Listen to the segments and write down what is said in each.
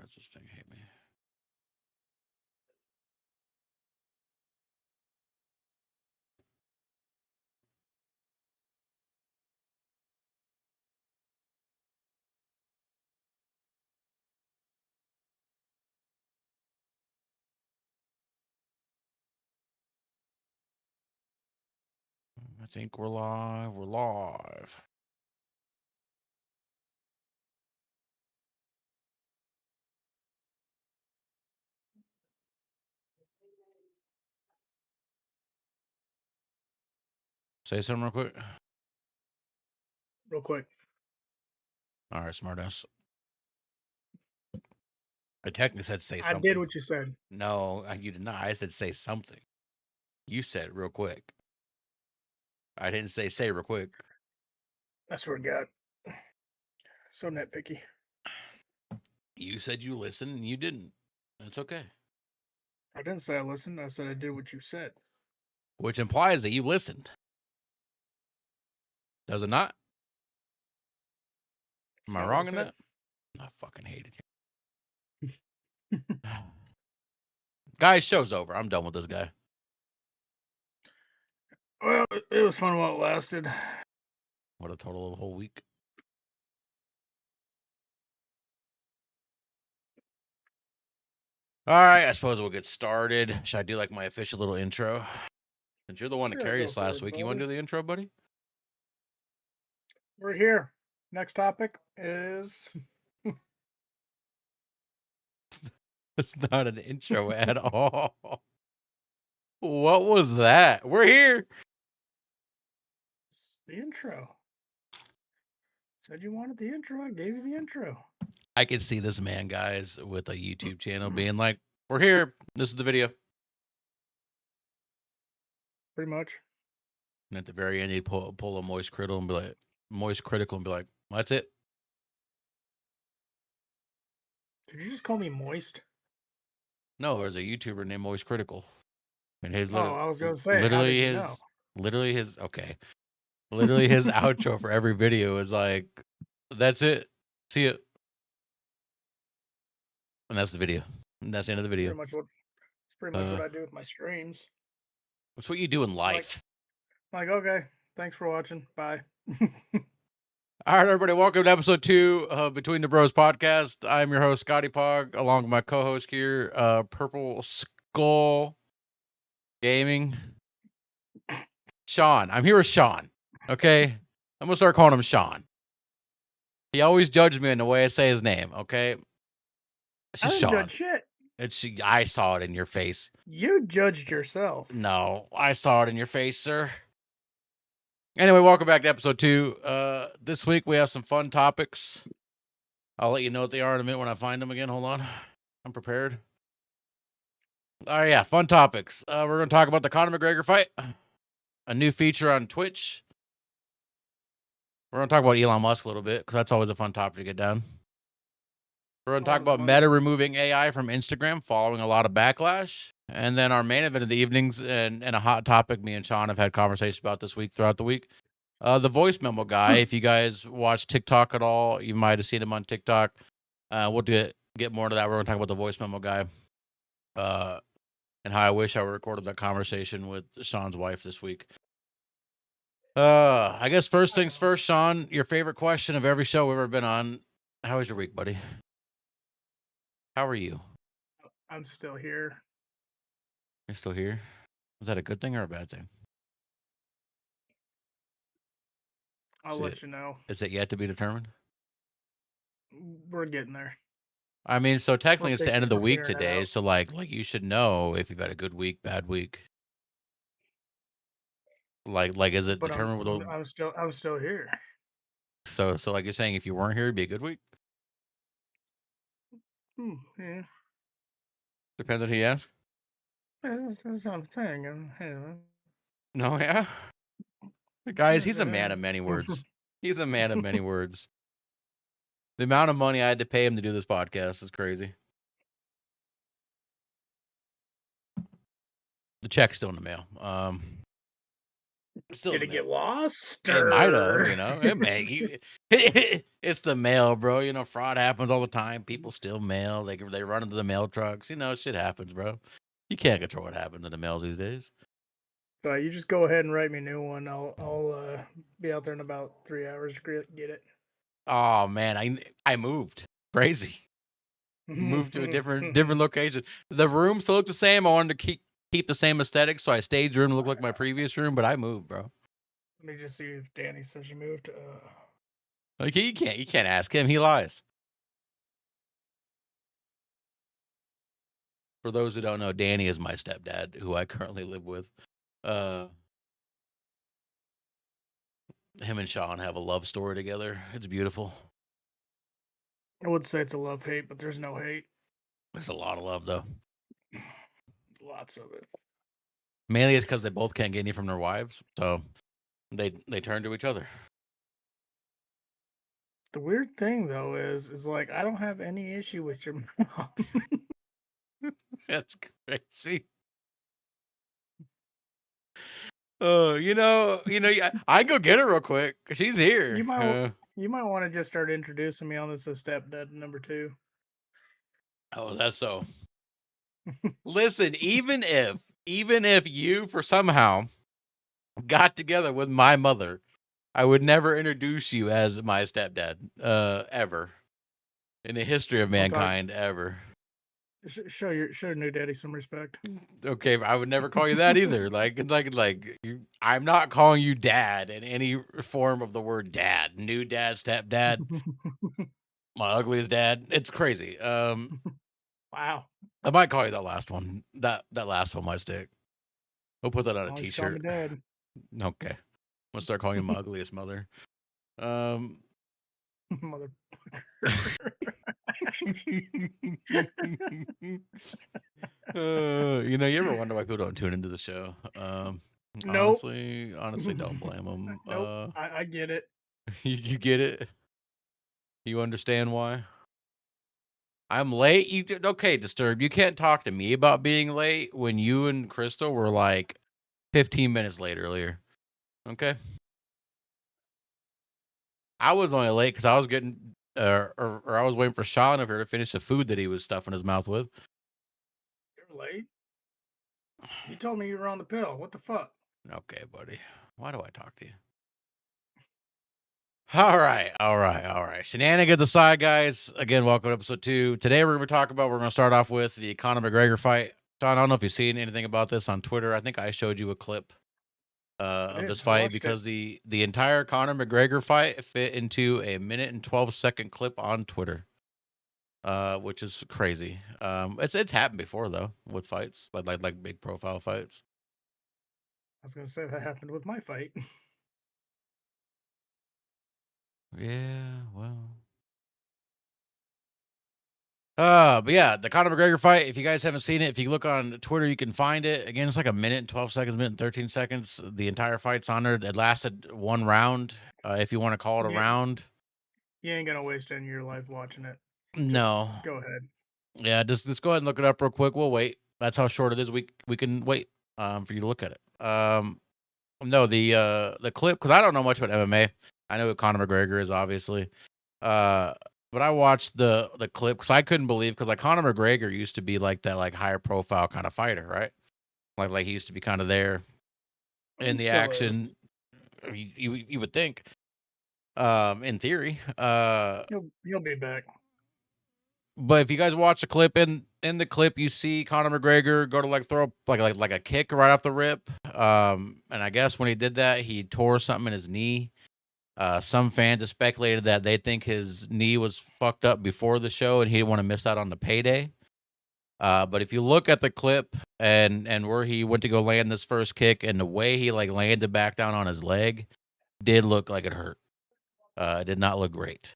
does this thing hate me? I think we're live. We're live. Say something real quick. Real quick. All right, smartass. I technically said say I something. did what you said. No, you did not. I said say something. You said real quick. I didn't say real quick. I swear to God. So nitpicky. You said you listened and you didn't. That's okay. I didn't say I listened. I said I did what you said. Which implies that you listened. Does it not? Am I wrong in that? I fucking hate it. Guys, show's over. I'm done with this guy. Well, it was fun while it lasted. What a total of a whole week. All right, I suppose we'll get started. Should I do like my official little intro? Since you're the one that Sure, carried go us for last it, week, you want to do the intro, buddy? We're here. Next topic is It's not an intro at all. What was that? We're here. it's the intro. Said you wanted the intro. I gave you the intro. I could see this man, guys, with a YouTube channel being like, we're here. This is the video. Pretty much. And at the very end, he'd pull a moist critical and be like, that's it. Did you just call me moist? No, there's a YouTuber named Moist Critical. And his I was gonna say, how did you know? Literally his outro for every video is like, that's it. See it. And that's the video. And that's the end of the video. It's pretty much what I do with my streams. That's what you do in life. Like, okay, thanks for watching. Bye. All right, everybody, welcome to episode 2 of Between the Bros podcast. I'm your host, Scotty Pog, along with my co-host here, Purple Skull Gaming. Sean. I'm here with Sean. Okay? I'm gonna start calling him Sean. He always judges me in the way I say his name, okay? I didn't judge shit. I saw it in your face. You judged yourself. No, I saw it in your face, sir. Anyway, welcome back to episode 2. This week we have some fun topics. I'll let you know what they are in a minute when I find them again. Hold on. I'm prepared. Oh, yeah, fun topics. We're going to talk about the Conor McGregor fight, a new feature on Twitch. We're going to talk about Elon Musk a little bit because that's always a fun topic to get down. We're going to talk about Meta removing AI from Instagram following a lot of backlash. And then our main event of the evenings and a hot topic me and Sean have had conversations about this week throughout the week. The voice memo guy, if you guys watch TikTok at all, you might have seen him on TikTok. We'll get more into that. We're going to talk about the voice memo guy and how I wish I recorded that conversation with Sean's wife this week. I guess first things first, Sean, your favorite question of every show we've ever been on. How was your week, buddy? How are you? I'm still here. You're still here? Was that a good thing or a bad thing? I'll let you know. Is it yet to be determined? We're getting there. I mean, so technically it's the end of the week today, so like you should know if you've had a good week, bad week. Like is it determined with I'm still here. So like you're saying if you weren't here it'd be a good week? Yeah. Depends on who you ask. That's what I'm saying. No, yeah. Guys, he's a man of many words. He's a man of many words. The amount of money I had to pay him to do this podcast is crazy. The check's still in the mail. Still Did the it get mail. lost? It might have, Or you know. It may. It's the mail, bro. You know, fraud happens all the time. People steal mail. They run into the mail trucks. You know, shit happens, bro. You can't control what happens to the mail these days. so you just go ahead and write me a new one. I'll be out there in about 3 hours to get it. Oh man, I moved. Crazy. Moved to a different location. The room still looked the same. I wanted to keep the same aesthetic, so I staged the room to look like my previous room, but I moved, bro. Let me just see if Danny says you moved. Like you can't ask him. He lies. For those who don't know, Danny is my stepdad, who I currently live with. Uh, him and Sean have a love story together. It's beautiful. I would say it's a love hate, but there's no hate. There's a lot of love though. Lots of it. Mainly it's because they both can't get any from their wives, so they turn to each other. The weird thing though is like I don't have any issue with your mom. That's crazy. I can go get her real quick. She's here. You might want to just start introducing me on this as stepdad number 2. Oh, that's so. Listen, even if you for somehow got together with my mother, I would never introduce you as my stepdad, ever in the history of I'll talk. mankind, ever. Show your new daddy some respect. Okay, I would never call you that either. I'm not calling you dad in any form of the word dad. New dad, stepdad, my ugliest dad. It's crazy. Wow. I might call you that last one. That last one might stick. We'll put that on a Always call me t-shirt. dad. Okay. I'm gonna start calling you my ugliest mother. Mother. You ever wonder why people don't tune into the show? Nope. Honestly, don't blame them. Nope. I get it. You get it. You understand why? I'm late. Okay, Disturbed. You can't talk to me about being late when you and Crystal were like 15 minutes late earlier. Okay. I was only late because I was getting, or I was waiting for Sean over here to finish the food that he was stuffing his mouth with. You're late. You told me you were on the pill. What the fuck? Okay, buddy. Why do I talk to you? All right. Shenanigans aside, guys. Again, welcome to episode 2. Today we're going to start off with the Conor McGregor fight. Sean, I don't know if you've seen anything about this on Twitter. I think I showed you a clip of this fight because the entire Conor McGregor fight fit into a 1:12 clip on Twitter, which is crazy. It's happened before though with fights like big profile fights. I was gonna say that happened with my fight. Yeah, well. But yeah, the Conor McGregor fight. If you guys haven't seen it, if you look on Twitter, you can find it. Again, it's like 1:12, 1:13. The entire fight's on there. It lasted one round. If you want to call it a round. You ain't gonna waste any of your life watching it. No. Just go ahead. Yeah, just go ahead and look it up real quick. We'll wait. That's how short it is. We can wait for you to look at it. No, the clip, because I don't know much about MMA. I know who Conor McGregor is, obviously. But I watched the clip because I couldn't believe, because like Conor McGregor used to be like that like higher profile kind of fighter, right? Like he used to be kind of there in the action. You would think, in theory. He'll be back. But if you guys watch the clip, in the clip you see Conor McGregor go to like throw like a kick right off the rip. And I guess when he did that, he tore something in his knee. Some fans have speculated that they think his knee was fucked up before the show and he didn't want to miss out on the payday. But if you look at the clip and where he went to go land this first kick and the way he like landed back down on his leg, did look like it hurt. It did not look great.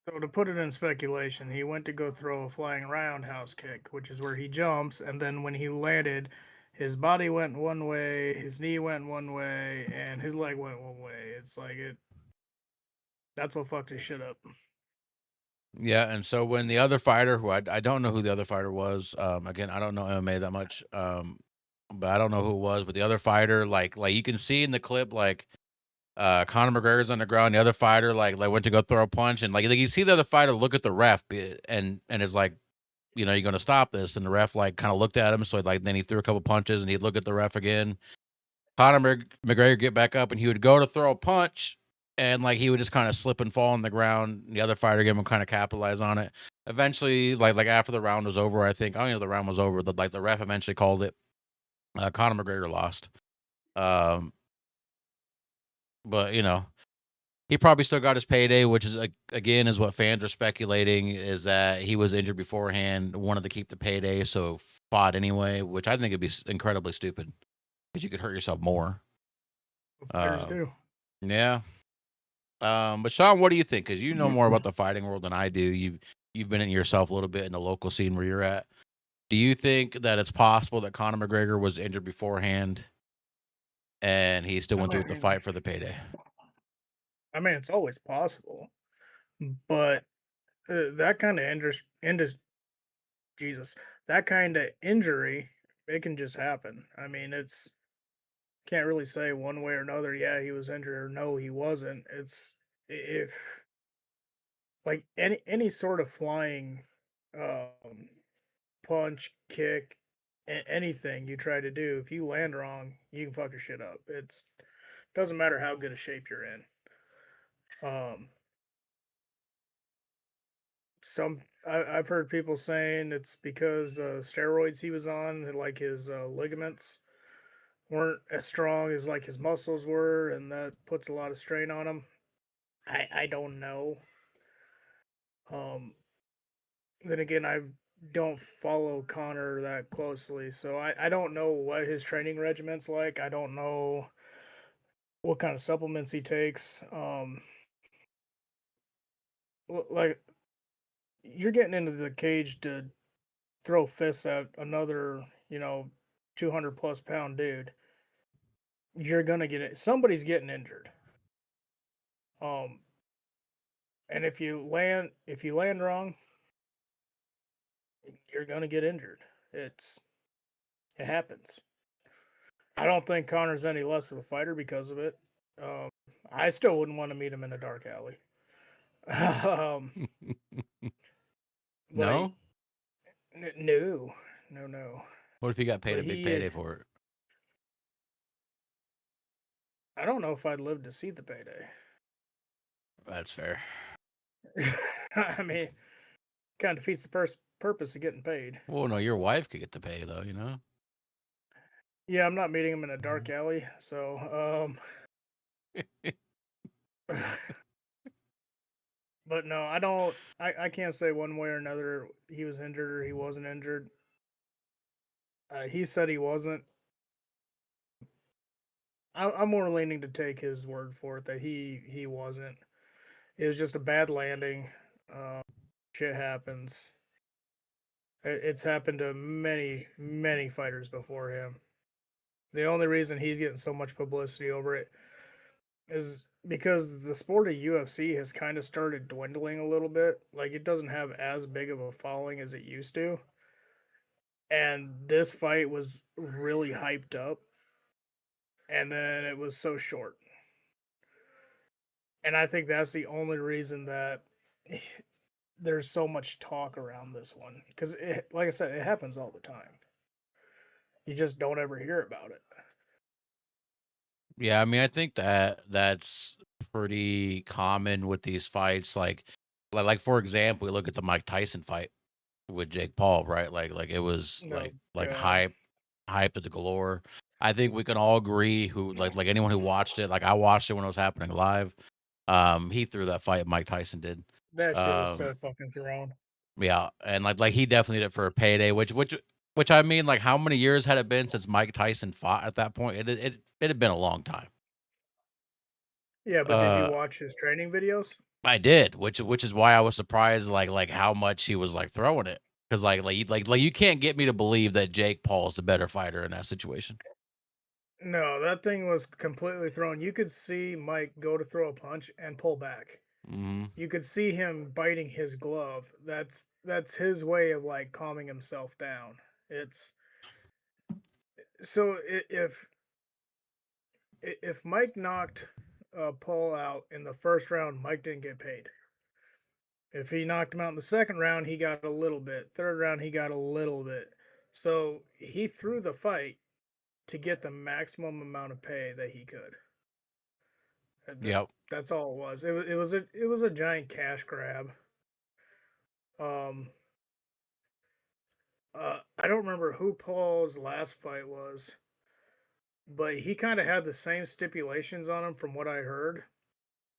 So to put it in speculation, he went to go throw a flying roundhouse kick, which is where he jumps, and then when he landed, his body went one way, his knee went one way, and his leg went one way. It's like it. That's what fucked his shit up. Yeah, and so when the other fighter, who I don't know who the other fighter was, again, I don't know MMA that much, but I don't know who it was. But the other fighter, like you can see in the clip, like Conor McGregor's on the ground, the other fighter like went to go throw a punch, and like you see the other fighter look at the ref and is like, you know, you're gonna stop this, and the ref like kind of looked at him, so like then he threw a couple punches, and he'd look at the ref again. McGregor get back up, and he would go to throw a punch, and like he would just kind of slip and fall on the ground. And the other fighter gave him kind of capitalize on it. Eventually, like after the round was over, I think I don't know if the round was over. Like the ref eventually called it. Conor McGregor lost. Um, but you know, he probably still got his payday, which is again is what fans are speculating is that he was injured beforehand, wanted to keep the payday, so fought anyway, which I think would be incredibly stupid because you could hurt yourself more. Fighters Um, do. yeah. But Sean, what do you think? Because you know more about the fighting world than I do. You've been in yourself a little bit in the local scene where you're at. Do you think that it's possible that Conor McGregor was injured beforehand and he still I went through with the mean, fight for the payday? it's always possible, but that kind of Jesus, that kind of injury, it can just happen. I mean, it's can't really say one way or another. Yeah, he was injured, or no, he wasn't. It's if like any sort of flying um, punch, kick, anything you try to do, if you land wrong, you can fuck your shit up. It's doesn't matter how good a shape you're in. Um, I've heard people saying it's because steroids he was on, like his ligaments weren't as strong as like his muscles were, and that puts a lot of strain on him. I don't know. Um, then again, I don't follow Connor that closely, so I don't know what his training regiment's like. I don't know what kind of supplements he takes. Like you're getting into the cage to throw fists at another, 200 plus pound dude. You're gonna get it. Somebody's getting injured. Um, and if you land wrong, you're gonna get injured. It happens. I don't think Connor's any less of a fighter because of it. Um, I still wouldn't want to meet him in a dark alley. um, like No? no, no, no. What if he got paid But a big he, payday for it? I don't know if I'd live to see the payday. That's fair. I mean, kind of defeats the purpose of getting paid. Well, no, your wife could get the pay though, you know? Yeah, I'm not meeting him in a dark alley, so but no, I don't. I can't say one way or another he was injured or he wasn't injured. He said he wasn't. I'm more leaning to take his word for it that he wasn't. It was just a bad landing. Um, Shit happens. It's happened to many fighters before him. The only reason he's getting so much publicity over it is because the sport of UFC has kind of started dwindling a little bit. Like it doesn't have as big of a following as it used to. And this fight was really hyped up, and then it was so short. And I think that's the only reason that there's so much talk around this one because, like I said, it happens all the time. You just don't ever hear about it. Yeah, I mean, I think that that's pretty common with these fights. Like for example, we look at the Mike Tyson fight with Jake Paul, right? Like it was No, like God, hype at the galore. I think we can all agree who like anyone who watched it. Like I watched it when it was happening live. He threw that fight. Mike Tyson did. that shit was Um, so fucking thrown. yeah, and like he definitely did it for a payday. Which I mean, like how many years had it been since Mike Tyson fought at that point? It had been a long time. Yeah, but did you Uh, watch his training videos? I did, which is why I was surprised, like how much he was like throwing it, because like you can't get me to believe that Jake Paul is the better fighter in that situation. No, that thing was completely thrown. You could see Mike go to throw a punch and pull back. Hmm. You could see him biting his glove. That's his way of like calming himself down. It's So if Mike knocked Paul out in the first round, Mike didn't get paid. If he knocked him out in the second round, he got a little bit. Third round, he got a little bit. So he threw the fight to get the maximum amount of pay that he could. Yep. That's all it was. It was a giant cash grab. Um, I don't remember who Paul's last fight was, but he kind of had the same stipulations on him from what I heard,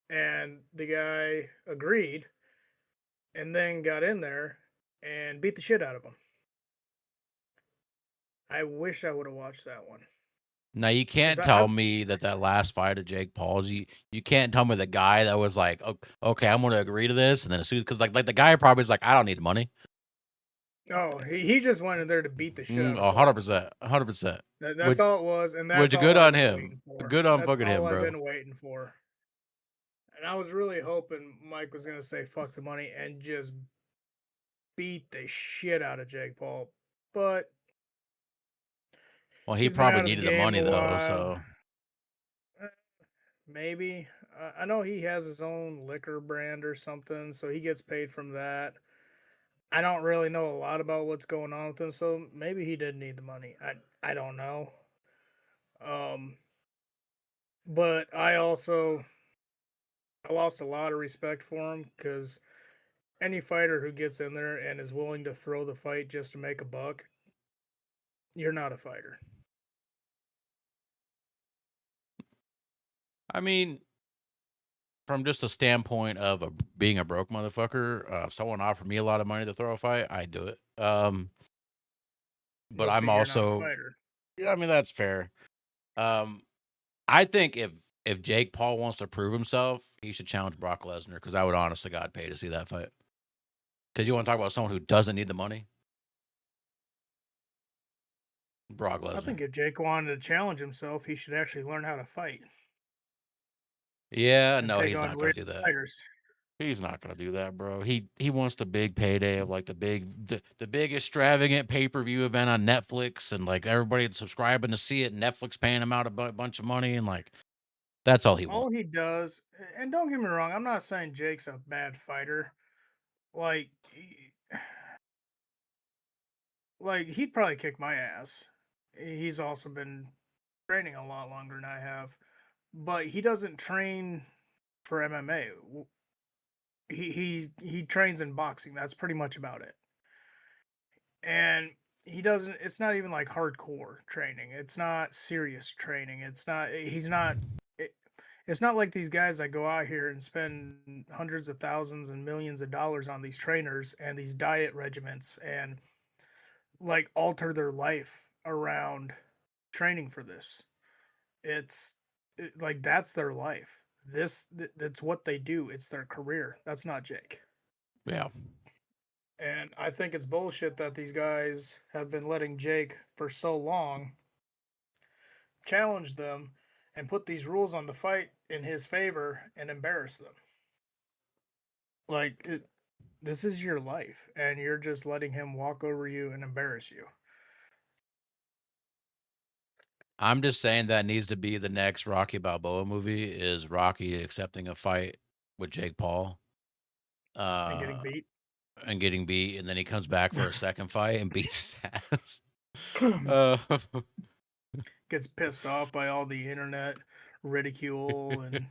and the guy agreed, and then got in there and beat the shit out of him. I wish I would have watched that one Now you because can't tell me that that last fight of Jake Paul's. You can't tell me the guy that was like, Okay, I'm going to agree to this," and then as soon because like the guy probably is like, "I don't need money." oh, he just went in there to beat the shit out of Paul. 100%, 100%. That's Which all it was, and that's which all good I've on been him. waiting for. Good on That's fucking all him, I've bro. been waiting for. And I was really hoping Mike was gonna say fuck the money and just beat the shit out of Jake Paul. But Well, he he's been probably out of the needed the game money a though, while. so Eh, Maybe. I know he has his own liquor brand or something, so he gets paid from that. I don't really know a lot about what's going on with him, so maybe he did need the money. I don't know. Um, but I lost a lot of respect for him because any fighter who gets in there and is willing to throw the fight just to make a buck, you're not a fighter. I mean, from just a standpoint of being a broke motherfucker, if someone offered me a lot of money to throw a fight, I'd do it. But Well, see, I'm you're not a also fighter. yeah, I mean that's fair. Um, I think if Jake Paul wants to prove himself, he should challenge Brock Lesnar because I would honestly God pay to see that fight. Because you want to talk about someone who doesn't need the money, Brock I Lesnar. think if Jake wanted to challenge himself, he should actually learn how to fight Yeah, and no, take he's on not real gonna do that. fighters. He's not gonna do that, bro. He wants the big payday of like the big extravagant pay-per-view event on Netflix and like everybody subscribing to see it, Netflix paying him out a bunch of money and like that's all he All wants. he does, and don't get me wrong, I'm not saying Jake's a bad fighter. Like, like he'd probably kick my ass. He's also been training a lot longer than I have, but he doesn't train for MMA. He trains in boxing. That's pretty much about it. And he doesn't. It's not even like hardcore training. It's not serious training. It's not. He's not. It, it's not like these guys that go out here and spend hundreds of thousands and millions of dollars on these trainers and these diet regiments and like alter their life around training for this. Like that's their life. That's what they do. It's their career. That's not Jake. Yeah. And I think it's bullshit that these guys have been letting Jake for so long challenge them and put these rules on the fight in his favor and embarrass them. Like this is your life and you're just letting him walk over you and embarrass you. I'm just saying that needs to be the next Rocky Balboa movie is Rocky accepting a fight with Jake Paul, And getting uh, beat. and getting beat, and then he comes back for a second fight and beats his ass. Uh, Gets pissed off by all the internet ridicule and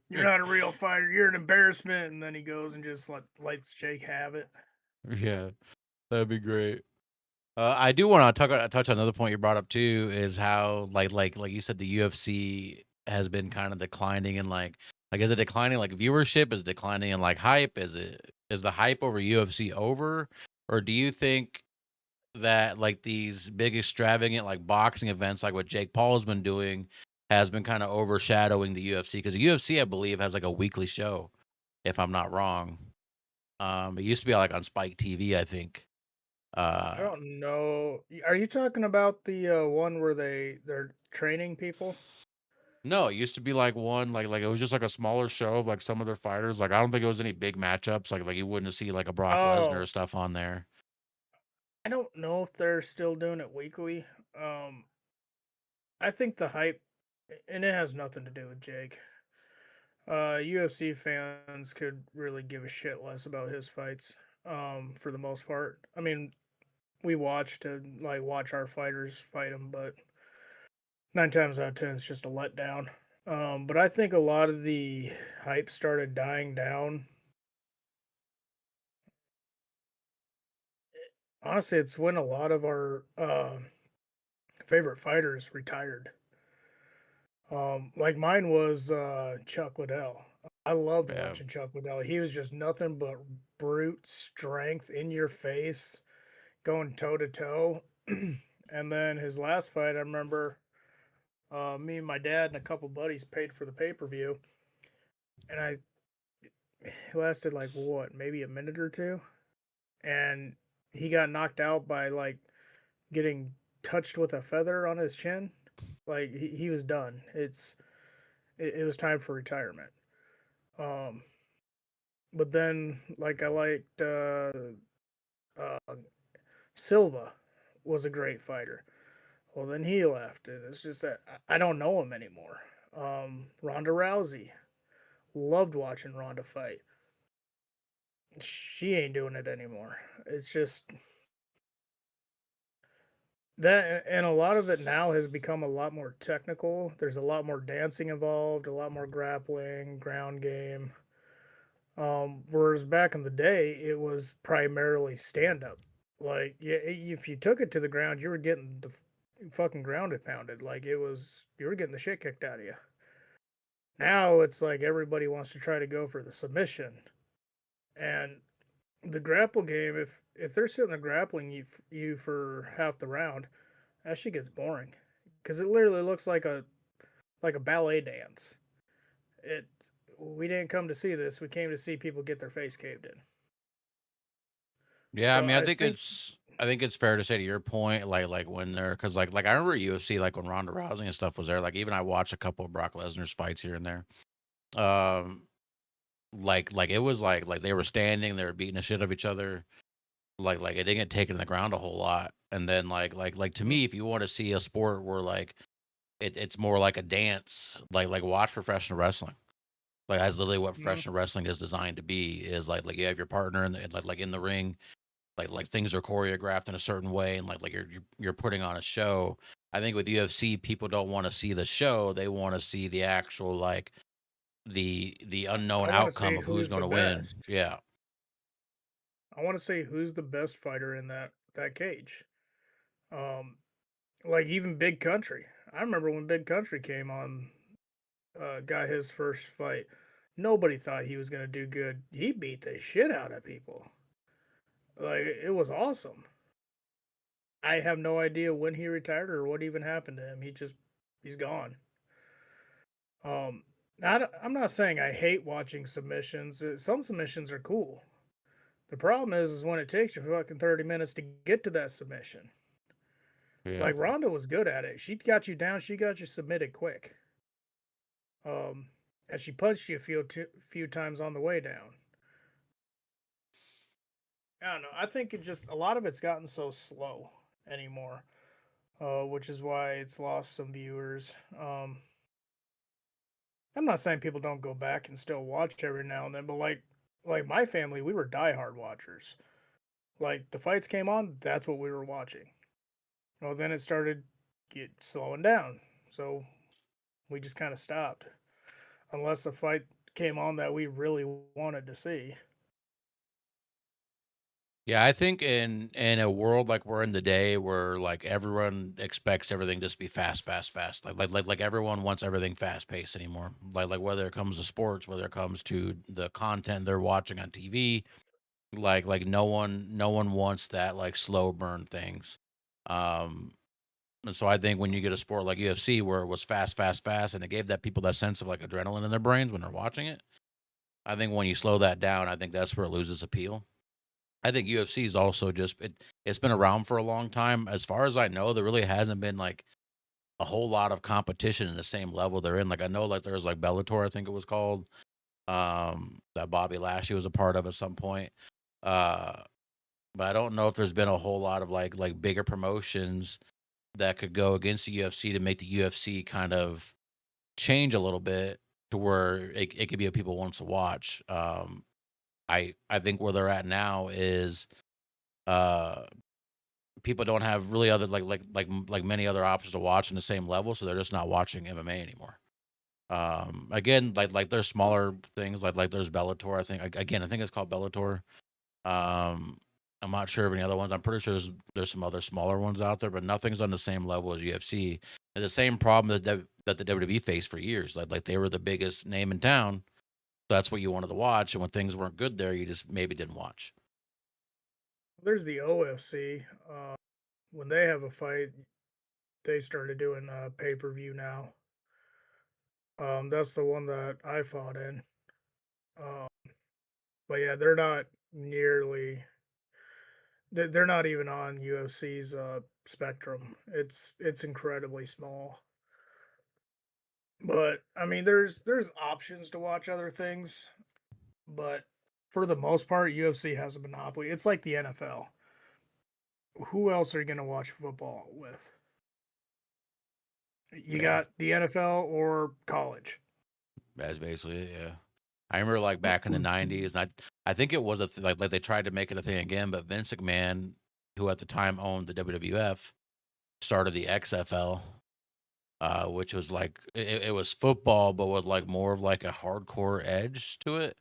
you're not a real fighter, you're an embarrassment, and then he goes and just lets Jake have it. yeah, that'd be great. I do want to touch on another point you brought up too is how like you said the UFC has been kind of declining and like is it declining like viewership is it declining and like hype is the hype over UFC over or do you think that like these big extravagant like boxing events like what Jake Paul has been doing has been kind of overshadowing the UFC because the UFC I believe has like a weekly show if I'm not wrong. It used to be like on Spike TV I think. I Uh, don't know. Are you talking about the one where they're training people? No, it used to be like one like it was just like a smaller show of like some of their fighters. Like I don't think it was any big matchups. Like you wouldn't see like a Brock Lesnar or Oh, stuff on there. I don't know if they're still doing it weekly. Um, I think the hype, and it has nothing to do with Jake. UFC fans could really give a shit less about his fights. For the most part. I mean, we watch to like watch our fighters fight him, but 9 times out of 10 it's just a letdown. But I think a lot of the hype started dying down. Honestly, it's when a lot of our favorite fighters retired. Like mine was Chuck Liddell. I loved Yeah. watching Chuck Liddell. He was just nothing but brute strength in your face, going toe to toe. And then his last fight, I remember me and my dad and a couple buddies paid for the pay per view, and it lasted like what, maybe a minute or two, and he got knocked out by like getting touched with a feather on his chin. Like he was done. It was time for retirement. Um, but then like I liked uh, Silva was a great fighter. Well, then he left, and it's just that I don't know him anymore. Ronda Rousey, loved watching Ronda fight. She ain't doing it anymore. It's just that, and a lot of it now has become a lot more technical. There's a lot more dancing involved, a lot more grappling, ground game. Whereas back in the day, it was primarily stand up. Like, yeah, if you took it to the ground, you were getting the fucking ground and pounded. Like it was, you were getting the shit kicked out of you. Now it's like everybody wants to try to go for the submission, and the grapple game. If they're sitting there grappling you for half the round, that shit gets boring because it literally looks like a ballet dance. It We didn't come to see this. We came to see people get their face caved in. Yeah, I So mean, I I think think it's fair to say to your point, like when they're because like I remember UFC like when Ronda Rousey and stuff was there. Like even I watched a couple of Brock Lesnar's fights here and there. Um, like it was like they were standing, they were beating the shit of each other. Like it didn't get taken to the ground a whole lot. And then like to mhm, me, if you want to see a sport where like it's more like a dance, like watch professional wrestling. Like that's literally what mhm. professional wrestling is designed to be. Is like you have your partner in like in the ring, like things are choreographed in a certain way, and like you're putting on a show. I think with UFC, people don't want to see the show; they want to see the actual like the I unknown want to outcome say of who's who's going the to win. best. Yeah, I want to say who's the best fighter in that cage. Um, like even Big Country. I remember when Big Country came on, got his first fight. Nobody thought he was gonna do good. He beat the shit out of people. Like it was awesome. I have no idea when he retired or what even happened to him. He's gone. Um, I'm not saying I hate watching submissions. Some submissions are cool. The problem is when it takes you fucking 30 minutes to get to that submission. yeah. Like Ronda was good at it. She got you down. She got you submitted quick. Um, and she punched you a few times on the way down. I don't know. I think it just a lot of it's gotten so slow anymore, which is why it's lost some viewers. I'm not saying people don't go back and still watch every now and then, but like my family, we were diehard watchers. Like the fights came on, that's what we were watching. Well, then it started get slowing down, so we just kind of stopped, unless a fight came on that we really wanted to see. Yeah, I think in a world like we're in today, where like everyone expects everything just to be fast, fast, fast. Like everyone wants everything fast paced anymore. Like whether it comes to sports, whether it comes to the content they're watching on TV, like no one wants that like slow burn things. Um, and so I think when you get a sport like UFC where it was fast, fast, fast, and it gave that people that sense of like adrenaline in their brains when they're watching it, I think when you slow that down, I think that's where it loses appeal. I think UFC is also just it's been around for a long time. As far as I know, there really hasn't been like a whole lot of competition in the same level they're in. Like I know like there was like Bellator, I think it was called, that Bobby Lashley was a part of at some point. Uh, but I don't know if there's been a whole lot of like bigger promotions that could go against the UFC to make the UFC kind of change a little bit to where it could be what people wants to watch. I think where they're at now is uh people don't have really other like many other options to watch in the same level, so they're just not watching MMA anymore. Again, like there's smaller things like there's Bellator. I think it's called Bellator. Um, I'm not sure of any other ones. I'm pretty sure there's some other smaller ones out there, but nothing's on the same level as UFC. And the same problem that the WWE faced for years. Like they were the biggest name in town. That's what you wanted to watch, and when things weren't good there, you just maybe didn't watch. There's the OFC. When they have a fight, they started doing pay per view now. That's the one that I fought in. Um, but yeah, they're not nearly. They're not even on UFC's spectrum. It's incredibly small. But I mean, there's options to watch other things, but for the most part, UFC has a monopoly. It's like the NFL. Who else are you going to watch football with? You Yeah, got the NFL or college. that's basically it. Yeah. I remember like back in the '90s, and I think it was like they tried to make it a thing again, but Vince McMahon, who at the time owned the WWF, started the XFL, which was like it was football, but with like more of like a hardcore edge to it.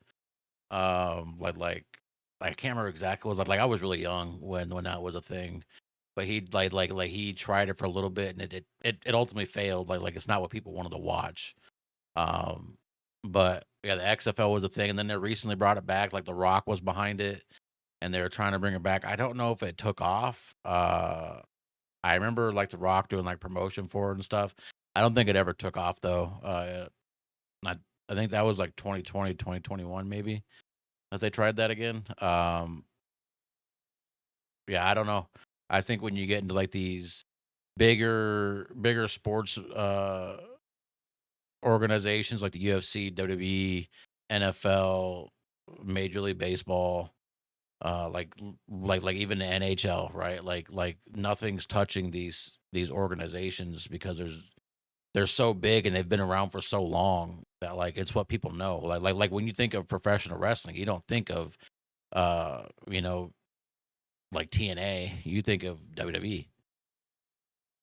Like I can't remember exactly. What it was like I was really young when that was a thing, but he like he tried it for a little bit, and it ultimately failed. Like it's not what people wanted to watch. Um, but yeah, the XFL was a thing, and then they recently brought it back. Like The Rock was behind it, and they were trying to bring it back. I don't know if it took off. I remember like The Rock doing like promotion for it and stuff. I don't think it ever took off though. I I think that was like 2020, 2021 maybe that they tried that again. Yeah, I don't know. I think when you get into like these bigger sports organizations like the UFC, WWE, NFL, Major League Baseball, like even the NHL, right? Like nothing's touching these organizations because they're so big and they've been around for so long that like it's what people know. Like when you think of professional wrestling, you don't think of you know like TNA, you think of WWE.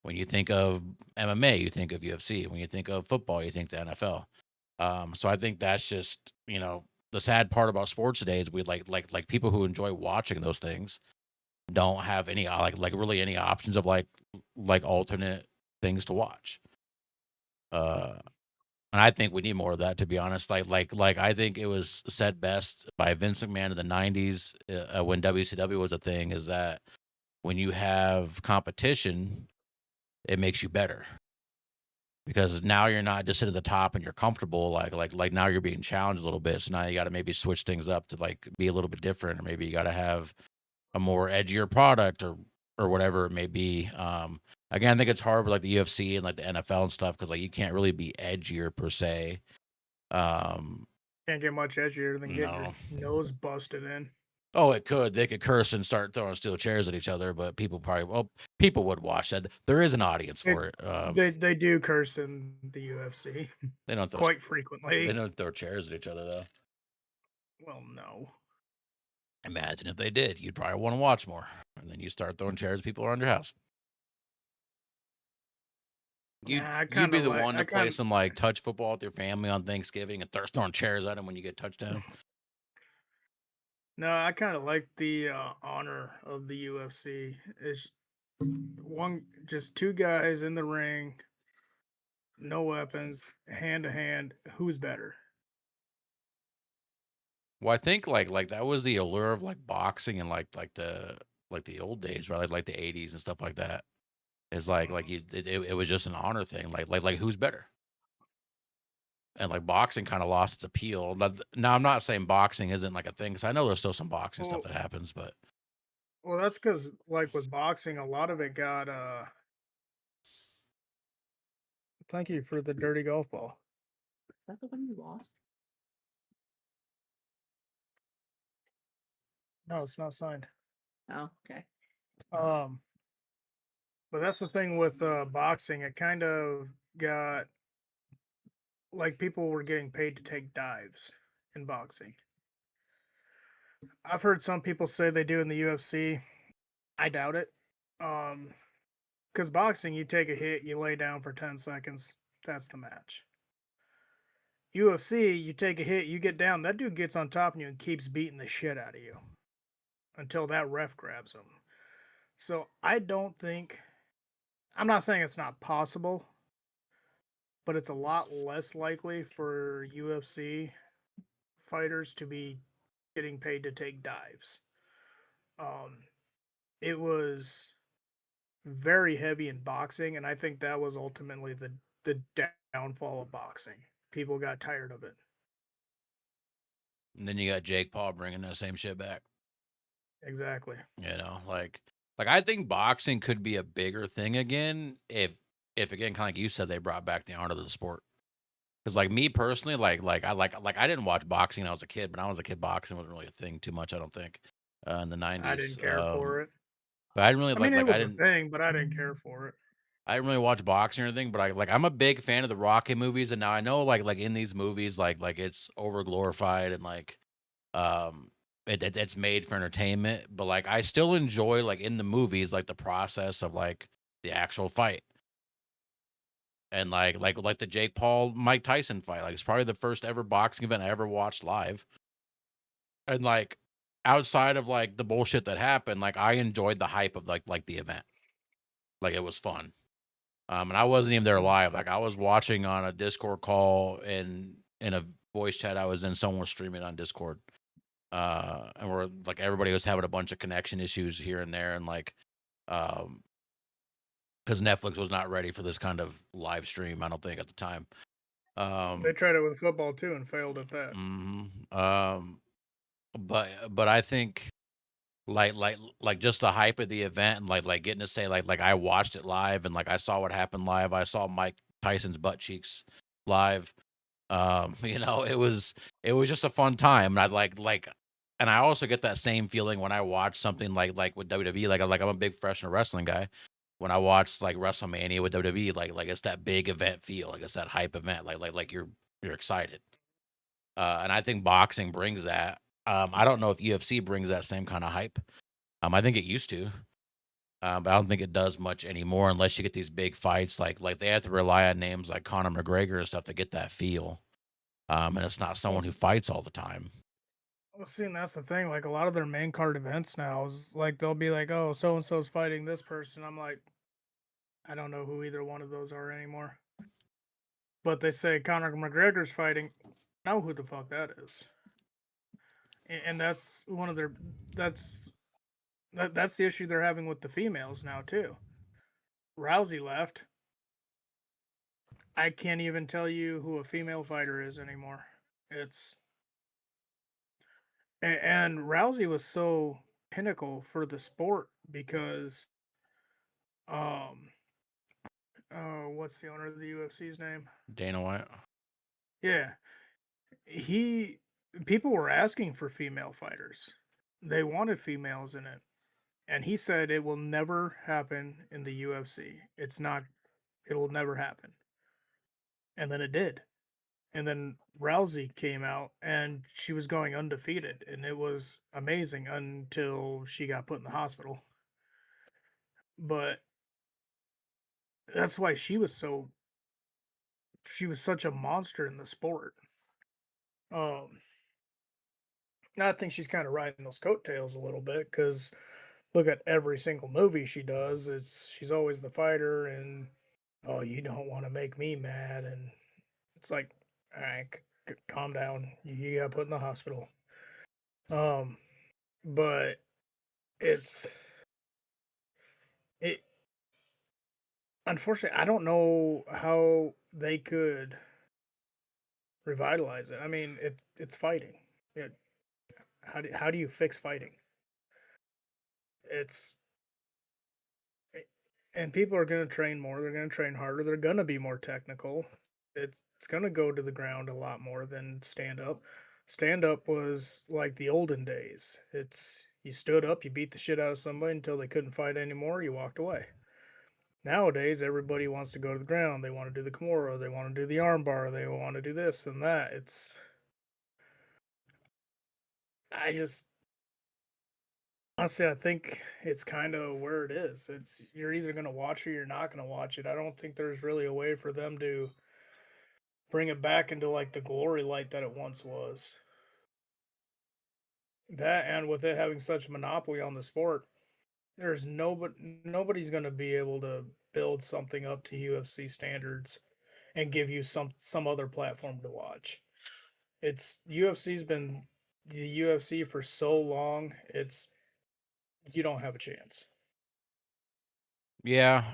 When you think of MMA, you think of UFC. When you think of football, you think the NFL. So I think that's just the sad part about sports today is we like people who enjoy watching those things don't have any like really any options of like alternate things to watch. Uh, and I think we need more of that, to be honest. Like I think it was said best by Vince McMahon in the '90s when WCW was a thing. Is that when you have competition, it makes you better because now you're not just sitting at the top and you're comfortable. Like now you're being challenged a little bit. So now you got to maybe switch things up to like be a little bit different, or maybe you got to have a more edgier product or whatever it may be. Again, I think it's hard with like the UFC and like the NFL and stuff because like you can't really be edgier per se. Um, Can't get much edgier than getting your no. nose busted in. Oh, it could. They could curse and start throwing steel chairs at each other, but people would watch that. There is an audience It, for it. they do curse in the UFC They don't throw quite they frequently. don't throw chairs at each other though. Well, no. Imagine if they did, you'd probably want to watch more, and then you start throwing chairs at people around your house. You'd Nah, I you'd kind be of the like. one to play some like touch football with your family on Thanksgiving and start throwing chairs at them when you get touchdown. No, I kind of like the honor of the UFC. It's just two guys in the ring, no weapons, hand to hand. Who's better? Well, I think like that was the allure of like boxing and like the old days, right? Like the '80s and stuff like that. It's like it was just an honor thing. Like who's better? And like boxing kind of lost its appeal. Now I'm not saying boxing isn't like a thing because I know there's still some boxing stuff Well, that happens, but well, that's because like with boxing, a lot of it got. Thank you for the dirty golf ball. Is that the one you lost? No, it's not signed. Oh, okay. Um, But that's the thing with boxing. It kind of got like people were getting paid to take dives in boxing. I've heard some people say they do in the UFC. I doubt it. Because boxing, you take a hit, you lay down for 10 seconds. That's the match. UFC, you take a hit, you get down. That dude gets on top of you and keeps beating the shit out of you until that ref grabs him. So I don't think, I'm not saying it's not possible, but it's a lot less likely for UFC fighters to be getting paid to take dives. Um, it was very heavy in boxing, and I think that was ultimately the downfall of boxing. People got tired of it. And then you got Jake Paul bringing that same shit back. Exactly. You know, like I think boxing could be a bigger thing again if again, kind of like you said, they brought back the art of the sport. Because like me personally, like I didn't watch boxing when I was a kid, but when I was a kid, boxing wasn't really a thing too much. I don't think in the I '90s. didn't care for it. But I didn't really I mean, it I was a didn't thing, but I didn't care for it. really watch boxing or anything. But I'm a big fan of the Rocky movies, and now I know like in these movies like it's over glorified and like um it's made for entertainment, but like I still enjoy like in the movies like the process of like the actual fight. And like the Jake Paul Mike Tyson fight. Like it's probably the first ever boxing event I ever watched live. And like outside of like the bullshit that happened, like I enjoyed the hype of like the event. Like it was fun. And I wasn't even there live. Like I was watching on a Discord call and in a voice chat I was in, someone was streaming on Discord. And we're like everybody was having a bunch of connection issues here and there, and like um because Netflix was not ready for this kind of live stream, I don't think at the time. They Um tried it with football too and failed at that. mhm. But I think like just the hype of the event and like getting to say like I watched it live and like I saw what happened live. I saw Mike Tyson's butt cheeks live. You know, it was just a fun time. And I like and I also get that same feeling when I watch something like with WWE. Like I'm a big professional wrestling guy. When I watch like WrestleMania with WWE, like it's that big event feel, like it's that hype event, like you're excited. And I think boxing brings that. I don't know if UFC brings that same kind of hype. I think it used to, but I don't think it does much anymore unless you get these big fights. Like they have to rely on names like Conor McGregor and stuff to get that feel. And it's not Well, someone who fights all the time. see, and that's the thing. Like a lot of their main card events now is like they'll be like, "Oh, so and so's fighting this person." I'm like, I don't know who either one of those are anymore. But they say Conor McGregor's fighting. I know who the fuck that is. And that's one of their. That's that's the issue they're having with the females now too. Rousey left. I can't even tell you who a female fighter is anymore. It's and Rousey was so pinnacle for the sport because um what's the owner of the UFC's name? Dana White. Yeah. He people were asking for female fighters. They wanted females in it. And he said it will never happen in the UFC. It's not it will never happen. And then it did. And then Rousey came out and she was going undefeated and it was amazing until she got put in the hospital. But that's why she was such a monster in the sport. Um I think she's kind of riding those coattails a little bit because look at every single movie she does. It's she's always the fighter, and oh, you don't want to make me mad, and it's like, all right, calm down. You got put in the hospital. Um, but it's it. Unfortunately, I don't know how they could revitalize it. I mean, it's fighting. It, how do you fix fighting? It's and people are going to train more. They're going to train harder. They're going to be more technical. It's going to go to the ground a lot more than stand up. Stand up was like the olden days. It's you stood up, you beat the shit out of somebody until they couldn't fight anymore. You walked away. Nowadays, everybody wants to go to the ground. They want to do the Kimura. They want to do the armbar. They want to do this and that. I just honestly, I think it's kind of where it is. You're either going to watch it or you're not going to watch it. I don't think there's really a way for them to bring it back into like the glory light that it once was. That and with it having such a monopoly on the sport, nobody's going to be able to build something up to UFC standards and give you some other platform to watch. It's UFC's been the UFC for so long. You don't have a chance. Yeah.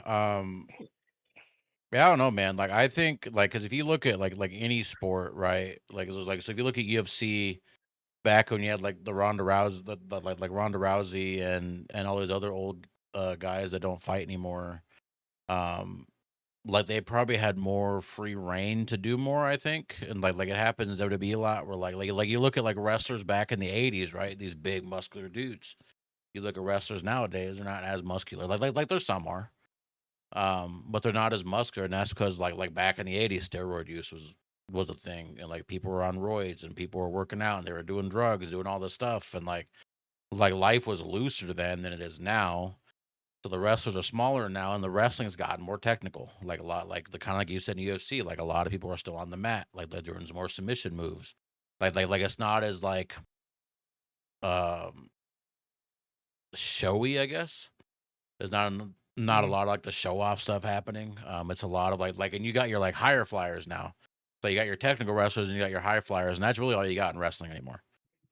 Yeah, I don't know, man. Like, I think, like, because if you look at like any sport, right? So if you look at UFC back when you had like the Ronda Rousey, like Ronda Rousey and all those other old guys that don't fight anymore, um, like they probably had more free reign to do more, I think. And like it happens in WWE a lot, where like you look at like wrestlers back in the '80s, right? These big muscular dudes. You look at wrestlers nowadays, they're not as muscular. Like there's some are. But they're not as muscular, and that's because like back in the '80s, steroid use was a thing, and like people were on roids, and people were working out, and they were doing drugs, doing all this stuff, and like life was looser then than it is now. So the wrestlers are smaller now, and the wrestling's gotten more technical. Like a lot, like the kind of like you said in UFC, like a lot of people are still on the mat, like they're doing some more submission moves. Like it's not as like um showy, I guess. There's not a Mhm. lot of like the show off stuff happening. It's a lot of and you got your like higher flyers now. So you got your technical wrestlers and you got your high flyers, and that's really all you got in wrestling anymore.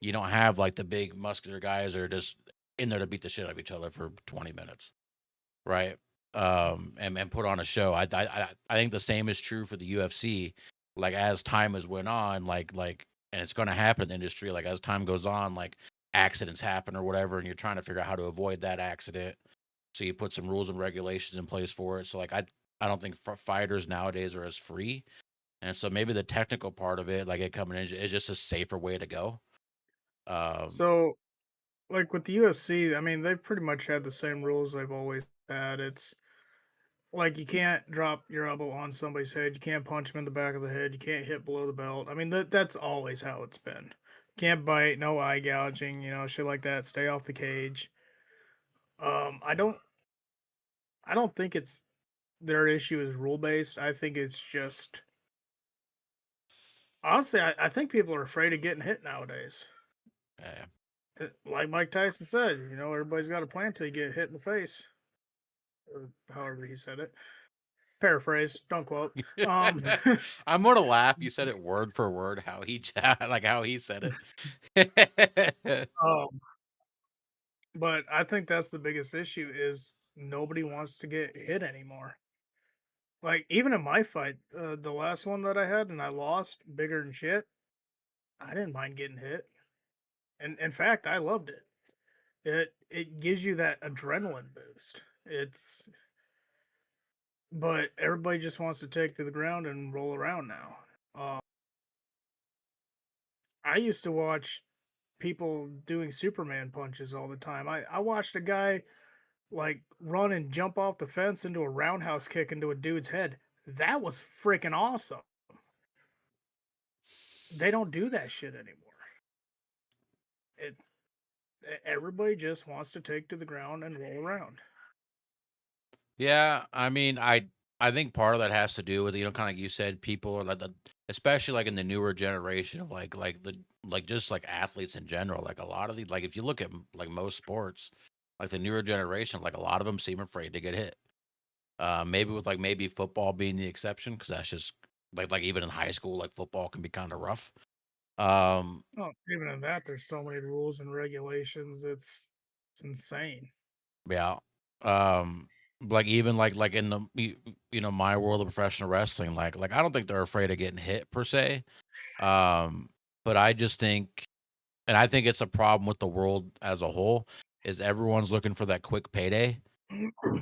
You don't have like the big muscular guys that are just in there to beat the shit out of each other for 20 minutes, right? And put on a show. I think the same is true for the UFC. Like as time has went on, and it's going to happen in the industry. Like as time goes on, like accidents happen or whatever, and you're trying to figure out how to avoid that accident. So you put some rules and regulations in place for it. So like I don't think fighters nowadays are as free, and so maybe the technical part of it, like it coming in, is just a safer way to go. Um, So, like with the UFC, I mean, they've pretty much had the same rules they've always had. It's like you can't drop your elbow on somebody's head, you can't punch them in the back of the head, you can't hit below the belt. I mean, that's always how it's been. Can't bite, no eye gouging, shit like that. Stay off the cage. Um, I don't, I don't think it's their issue is rule based. I think it's just honestly, I think people are afraid of getting hit nowadays. yeah. Like Mike Tyson said, everybody's got a plan till you get hit in the face, or however he said it. Paraphrase, don't quote. Um, I'm gonna laugh. You said it word for word like how he said it. um, but I think that's the biggest issue is nobody wants to get hit anymore. Like even in my fight, the last one that I had and I lost bigger than shit, I didn't mind getting hit, and in fact, I loved it. It gives you that adrenaline boost. But everybody just wants to take to the ground and roll around now. Uh, I used to watch people doing Superman punches all the time. I watched a guy like run and jump off the fence into a roundhouse kick into a dude's head. That was freaking awesome. They don't do that shit anymore. It Everybody just wants to take to the ground and roll around. Yeah, I mean, I think part of that has to do with kind of like you said, people are especially like in the newer generation of just like athletes in general. Like a lot of these, like if you look at like most sports, like the newer generation, like a lot of them seem afraid to get hit. Maybe with like maybe football being the exception because that's just like even in high school, like football can be kind of rough. Um, Oh, even in that, there's so many rules and regulations. It's insane. Yeah. Um, like even like in the my world of professional wrestling, like I don't think they're afraid of getting hit per se. But I just think, and I think it's a problem with the world as a whole, is everyone's looking for that quick payday,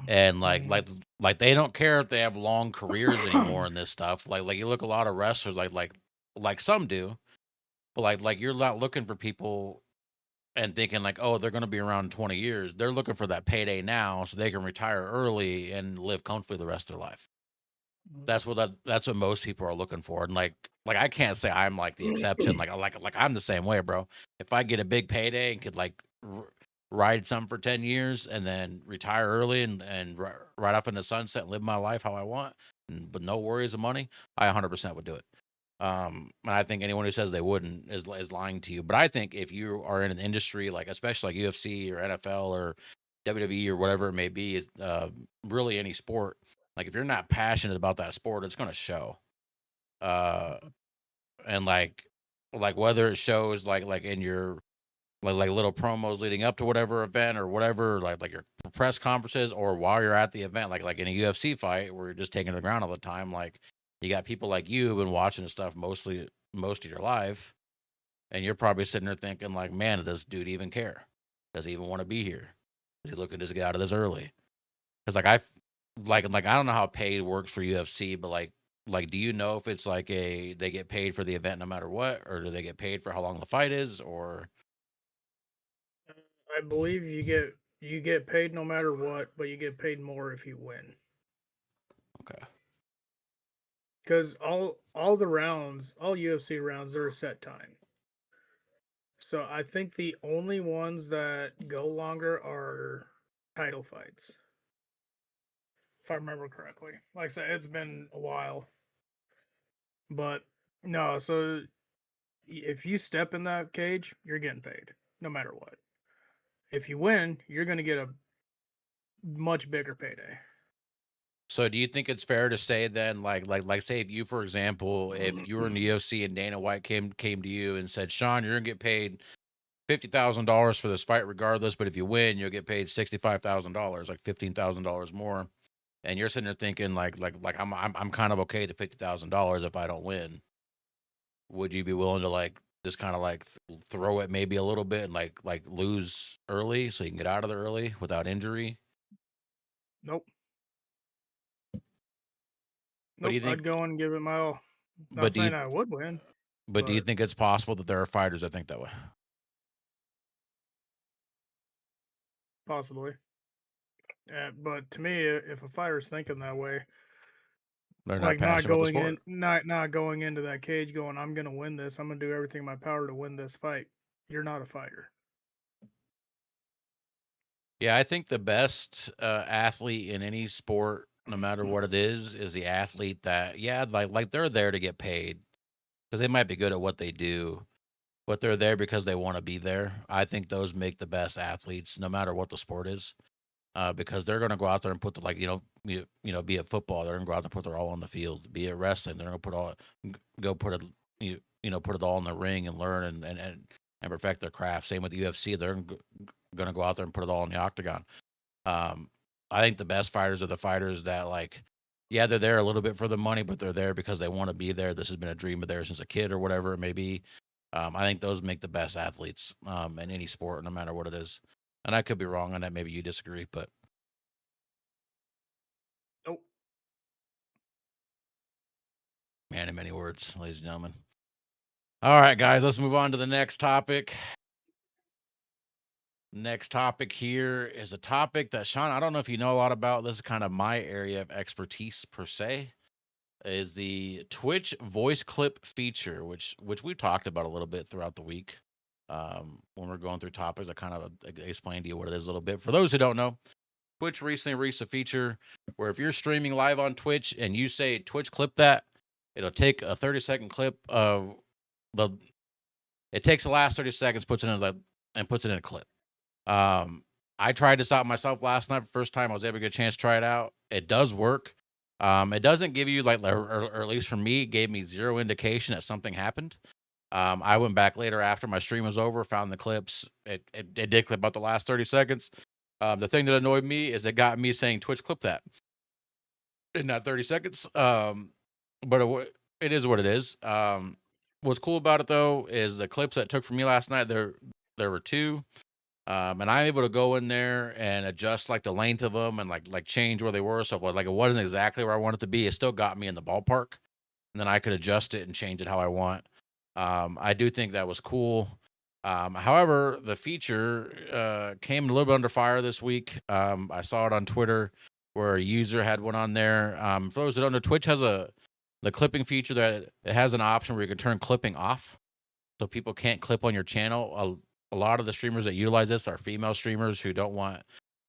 and Mhm. like they don't care if they have long careers anymore in this stuff. Like you look a lot of wrestlers, like some do, but like you're not looking for people. and thinking like, oh, they're going to be around in 20 years. They're looking for that payday now so they can retire early and live comfortably the rest of their life. That's what most people are looking for. And like I can't say I'm like the exception. Like I'm the same way, bro. If I get a big payday and could like ride something for 10 years and then retire early and ride off into the sunset and live my life how I want, but no worries of money, I 100% would do it. And I think anyone who says they wouldn't is lying to you. But I think if you are in an industry like, especially like UFC or NFL or WWE or whatever it may be, is really any sport. Like if you're not passionate about that sport, it's going to show. And like whether it shows like in your like little promos leading up to whatever event or whatever, like your press conferences, or while you're at the event, like in a UFC fight where you're just taking to the ground all the time. Like you got people like you who've been watching this stuff most of your life, and you're probably sitting there thinking like, man, does this dude even care? Does he even want to be here? Is he looking to just get out of this early? Because like I don't know how paid works for UFC, but like do you know if it's like they get paid for the event no matter what, or do they get paid for how long the fight is, or I believe you get paid no matter what, but you get paid more if you win. okay. Because all the rounds, all UFC rounds, are a set time. So I think the only ones that go longer are title fights, if I remember correctly. Like I said, it's been a while, but no. So if you step in that cage, you're getting paid no matter what. If you win, you're going to get a much bigger payday. So do you think it's fair to say then, like say if you, for example, if you were in the UFC and Dana White came to you and said, Sean, you're gonna get paid $50,000 for this fight regardless, but if you win, you'll get paid $65,000, like $15,000 more, and you're sitting there thinking like I'm kind of okay at the $50,000 if I don't win. Would you be willing to like just kind of like throw it maybe a little bit and like lose early so you can get out of there early without injury? Nope. But do you Nope. I'd think? go and give it my all. Not But do you? saying I would win, But do you but think it's possible that there are fighters that think that way? possibly. But to me, if a fighter's thinking that way, They're not like not passionate about the going in, sport. not going into that cage, going, I'm gonna win this. I'm gonna do everything in my power to win this fight. You're not a fighter. Yeah, I think the best athlete in any sport, no matter what it is the athlete that, yeah, like they're there to get paid because they might be good at what they do, but they're there because they want to be there. I think those make the best athletes, no matter what the sport is, because they're going to go out there and put the like be it football, they're going to go out there and put their all on the field. Be it wrestling, they're going to put all go put it put it all in the ring and learn and perfect their craft. Same with the UFC, they're going to go out there and put it all in the octagon. I think the best fighters are the fighters that like, yeah, they're there a little bit for the money, but they're there because they want to be there. This has been a dream of theirs since a kid or whatever it may be. I think those make the best athletes in any sport, no matter what it is. And I could be wrong on that. Maybe you disagree, but Nope. man, in many words, ladies and gentlemen. All right, guys, let's move on to the next topic. Next topic here is a topic that, Sean, I don't know if you know a lot about. This is kind of my area of expertise per se. Is the Twitch voice clip feature, which we talked about a little bit throughout the week. When we're going through topics, I kind of explained to you what it is a little bit. For those who don't know, Twitch recently released a feature where if you're streaming live on Twitch and you say Twitch clip that, it'll take a 30-second clip of the. It takes the last 30 seconds, puts it in a clip. I tried this out myself last night. First time I was able to get a chance to try it out. It does work. It doesn't give you like, or at least for me, it gave me zero indication that something happened. I went back later after my stream was over, found the clips. It did clip out the last 30 seconds. The thing that annoyed me is it got me saying Twitch clip that in that 30 seconds. But it is what it is. What's cool about it though is the clips that took from me last night. There were two. And I'm able to go in there and adjust like the length of them and like change where they were. So like it wasn't exactly where I wanted it to be, it still got me in the ballpark. And then I could adjust it and change it how I want. I do think that was cool. However, the feature came a little bit under fire this week. I saw it on Twitter where a user had one on there. For those that don't know, Twitch has the clipping feature that it has an option where you can turn clipping off, so people can't clip on your channel. A lot of the streamers that utilize this are female streamers who don't want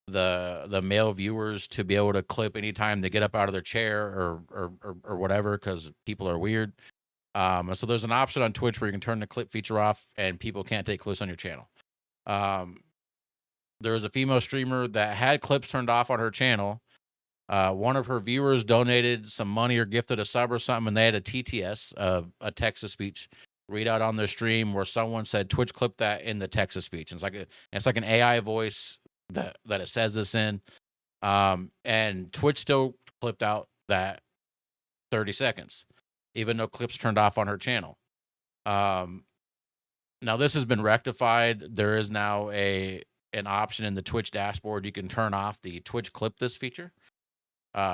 the male viewers to be able to clip anytime they get up out of their chair or whatever, because people are weird. So there's an option on Twitch where you can turn the clip feature off and people can't take clips on your channel. There was a female streamer that had clips turned off on her channel. One of her viewers donated some money or gifted a sub or something, and they had a TTS, a text-to-speech readout on their stream where someone said Twitch clipped that in the text-to-speech. And it's like an AI voice that it says this in. And Twitch still clipped out that 30 seconds, even though clips turned off on her channel. Now this has been rectified. There is now an option in the Twitch dashboard. You can turn off the Twitch clip this feature.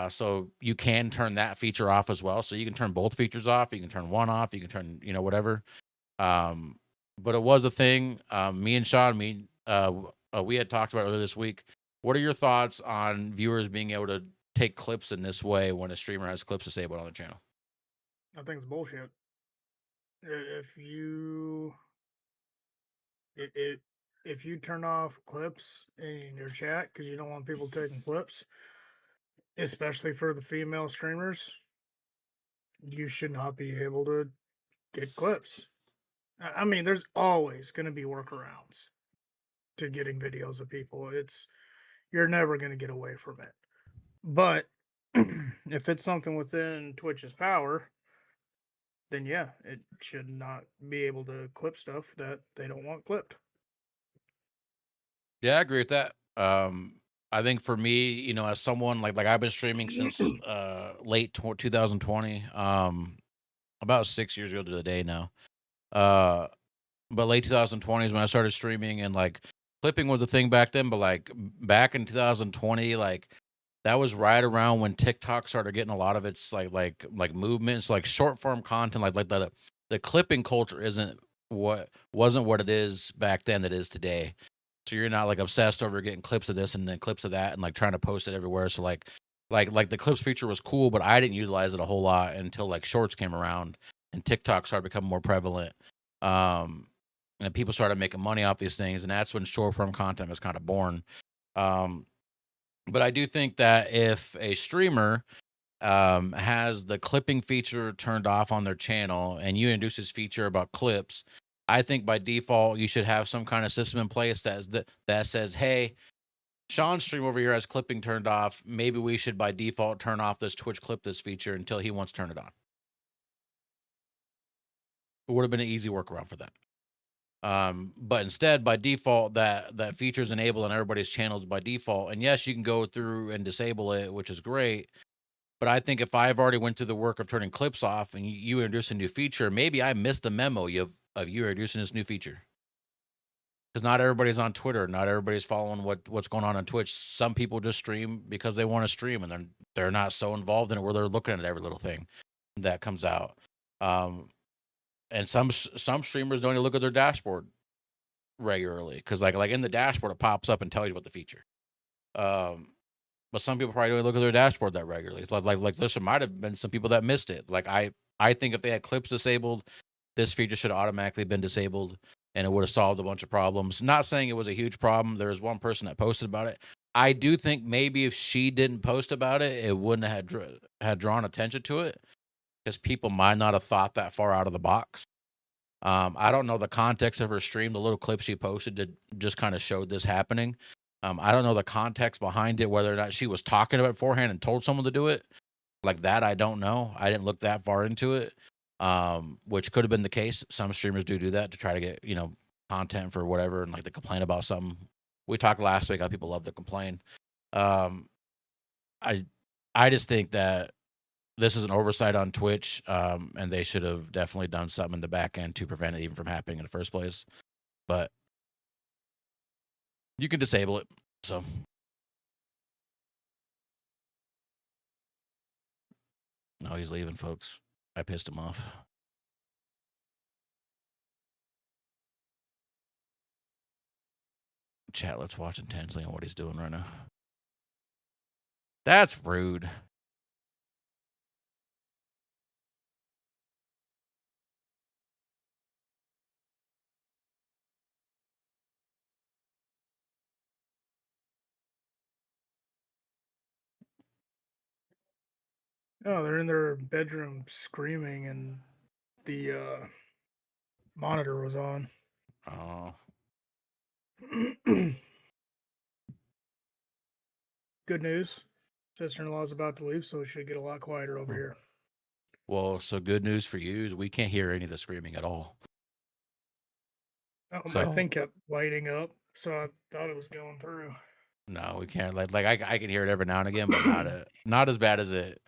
So you can turn that feature off as well. So you can turn both features off. You can turn one off. You can turn, whatever. But it was a thing. Me and Sean, we had talked about earlier this week. What are your thoughts on viewers being able to take clips in this way when a streamer has clips disabled on their channel? I think it's bullshit. If you if you turn off clips in your chat because you don't want people taking clips, especially for the female streamers, you should not be able to get clips. I mean, there's always going to be workarounds to getting videos of people. You're never going to get away from it. But if it's something within Twitch's power, then yeah, it should not be able to clip stuff that they don't want clipped. Yeah, I agree with that. I think for me, as someone like I've been streaming since late 2020, about 6 years ago to the day now. But late 2020 is when I started streaming, and like clipping was a thing back then. But like back in 2020, like that was right around when TikTok started getting a lot of its like movements, like short form content, like the clipping culture wasn't what it is back then that is today. So you're not like obsessed over getting clips of this and then clips of that and like trying to post it everywhere. So like the clips feature was cool, but I didn't utilize it a whole lot until like shorts came around and TikTok started becoming more prevalent. And people started making money off these things, and that's when short form content was kind of born. But I do think that if a streamer has the clipping feature turned off on their channel and you introduce this feature about clips, I think by default you should have some kind of system in place that says, hey, Sean's stream over here has clipping turned off. Maybe we should by default turn off this Twitch clip this feature until he wants to turn it on. It would have been an easy workaround for that. But instead, by default, that feature's enabled on everybody's channels by default. And yes, you can go through and disable it, which is great. But I think if I've already went through the work of turning clips off and you introduce a new feature, maybe I missed the memo of you introducing this new feature. Because not everybody's on Twitter, not everybody's following what's going on Twitch. Some people just stream because they want to stream, and they're not so involved in it where they're looking at every little thing that comes out. And some streamers don't even look at their dashboard regularly because like in the dashboard it pops up and tells you about the feature. But some people probably don't look at their dashboard that regularly. It's like there might have been some people that missed it. Like I think if they had clips disabled, this feature should have automatically been disabled and it would have solved a bunch of problems. Not saying it was a huge problem. There was one person that posted about it. I do think maybe if she didn't post about it, it wouldn't have had drawn attention to it because people might not have thought that far out of the box. I don't know the context of her stream. The little clip she posted just kind of showed this happening. I don't know the context behind it, whether or not she was talking about it beforehand and told someone to do it. Like that, I don't know. I didn't look that far into it, which could have been the case. Some streamers do that to try to get, content for whatever and like to complain about something. We talked last week how people love to complain. I just think that this is an oversight on Twitch, and they should have definitely done something in the back end to prevent it even from happening in the first place. But you can disable it. So no, he's leaving, folks. I pissed him off. Chat, let's watch intensely on what he's doing right now. That's rude. Oh, they're in their bedroom screaming, and the monitor was on. Oh, Good news. Sister-in-law's about to leave, so it should get a lot quieter over here. well, so good news for you is we can't hear any of the screaming at all. Oh, my So- thing kept lighting up, so I thought it was going through. No, we can't. Like I can hear it every now and again, but not as bad as it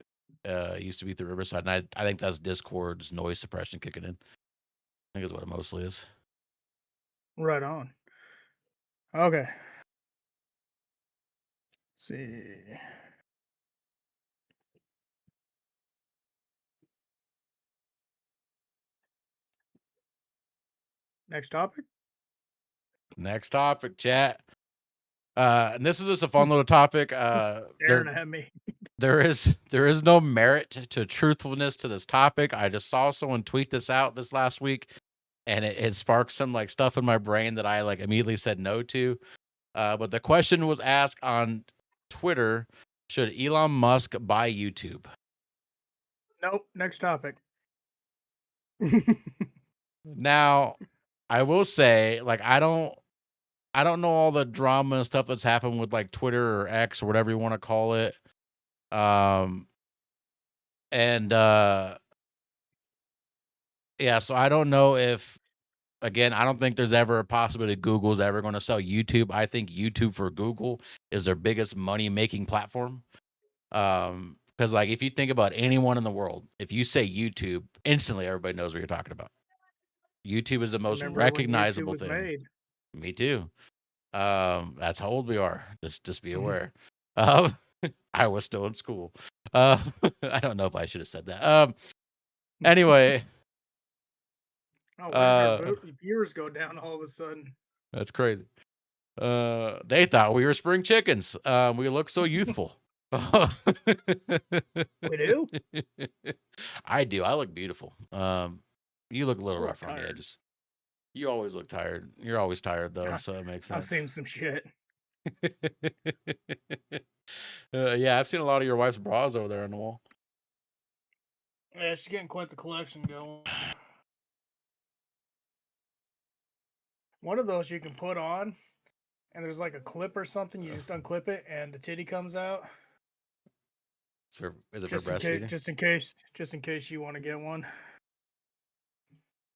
used to be through Riverside. And I think that's Discord's noise suppression kicking in. I think is what it mostly is. Right on. Okay. Let's see. Next topic. Next topic, chat. And this is just a fun little topic. Staring at me. There is no merit to truthfulness to this topic. I just saw someone tweet this out this last week, and it sparked some like stuff in my brain that I like immediately said no to. But the question was asked on Twitter: should Elon Musk buy YouTube? Nope. Next topic. Now, I will say, like, I don't know all the drama and stuff that's happened with like Twitter or X or whatever you want to call it. And yeah, so I don't know if, again, I don't think there's ever a possibility Google's ever going to sell YouTube. I think YouTube for Google is their biggest money making platform. Because like if you think about anyone in the world, if you say YouTube, instantly everybody knows what you're talking about. YouTube is the most Remember when YouTube recognizable was thing. made? Me too. That's how old we are. Just be aware. I was still in school. I don't know if I should have said that. Anyway, Oh, why did our viewers go down all of a sudden? that's crazy. They thought we were spring chickens. We look so youthful. We do? I do. I look beautiful. You look a little You look rough around the tired. edges. You always look tired. You're always tired though, so that makes I've sense. seen some shit. Yeah, I've seen a lot of your wife's bras over there on the wall. Yeah, she's getting quite the collection going. One of those you can put on, and there's like a clip or something. You just unclip it, and the titty comes out. Is it for breastfeeding? Just in case you want to get one.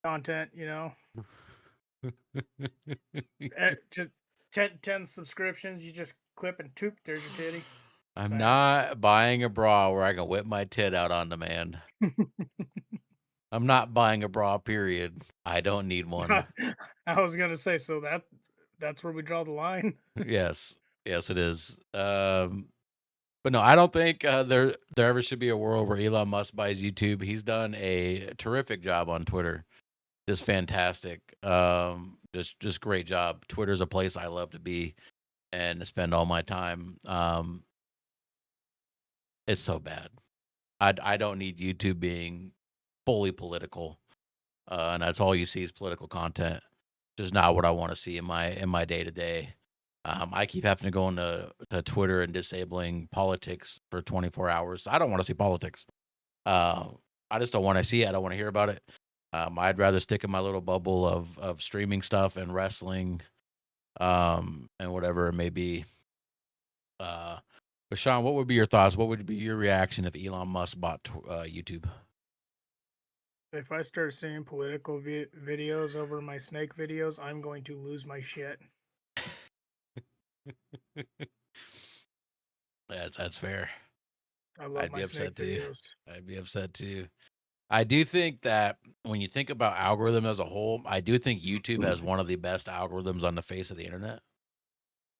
Content, you know. Just 10 subscriptions. You just clip and toop. There's your titty. I'm not buying a bra where I can whip my tit out on demand. I'm not buying a bra, period. I don't need one. I was gonna say, so that's where we draw the line. Yes, it is. But no, I don't think there ever should be a world where Elon Musk buys YouTube. He's done a terrific job on Twitter, just fantastic. Just great job. Twitter's a place I love to be and to spend all my time. It's so bad. I don't need YouTube being fully political, and that's all you see is political content. Just not what I want to see in my day to day. I keep having to go into Twitter and disabling politics for 24 hours. I don't want to see politics. I just don't want to see it. I don't want to hear about it. I'd rather stick in my little bubble of streaming stuff and wrestling, and whatever it may be. But Sean, what would be your thoughts? What would be your reaction if Elon Musk bought YouTube? If I start seeing political videos over my snake videos, I'm going to lose my shit. That's fair. I love I'd my be upset snake too. videos. I'd be upset too. I do think that when you think about algorithm as a whole, I do think YouTube has one of the best algorithms on the face of the internet.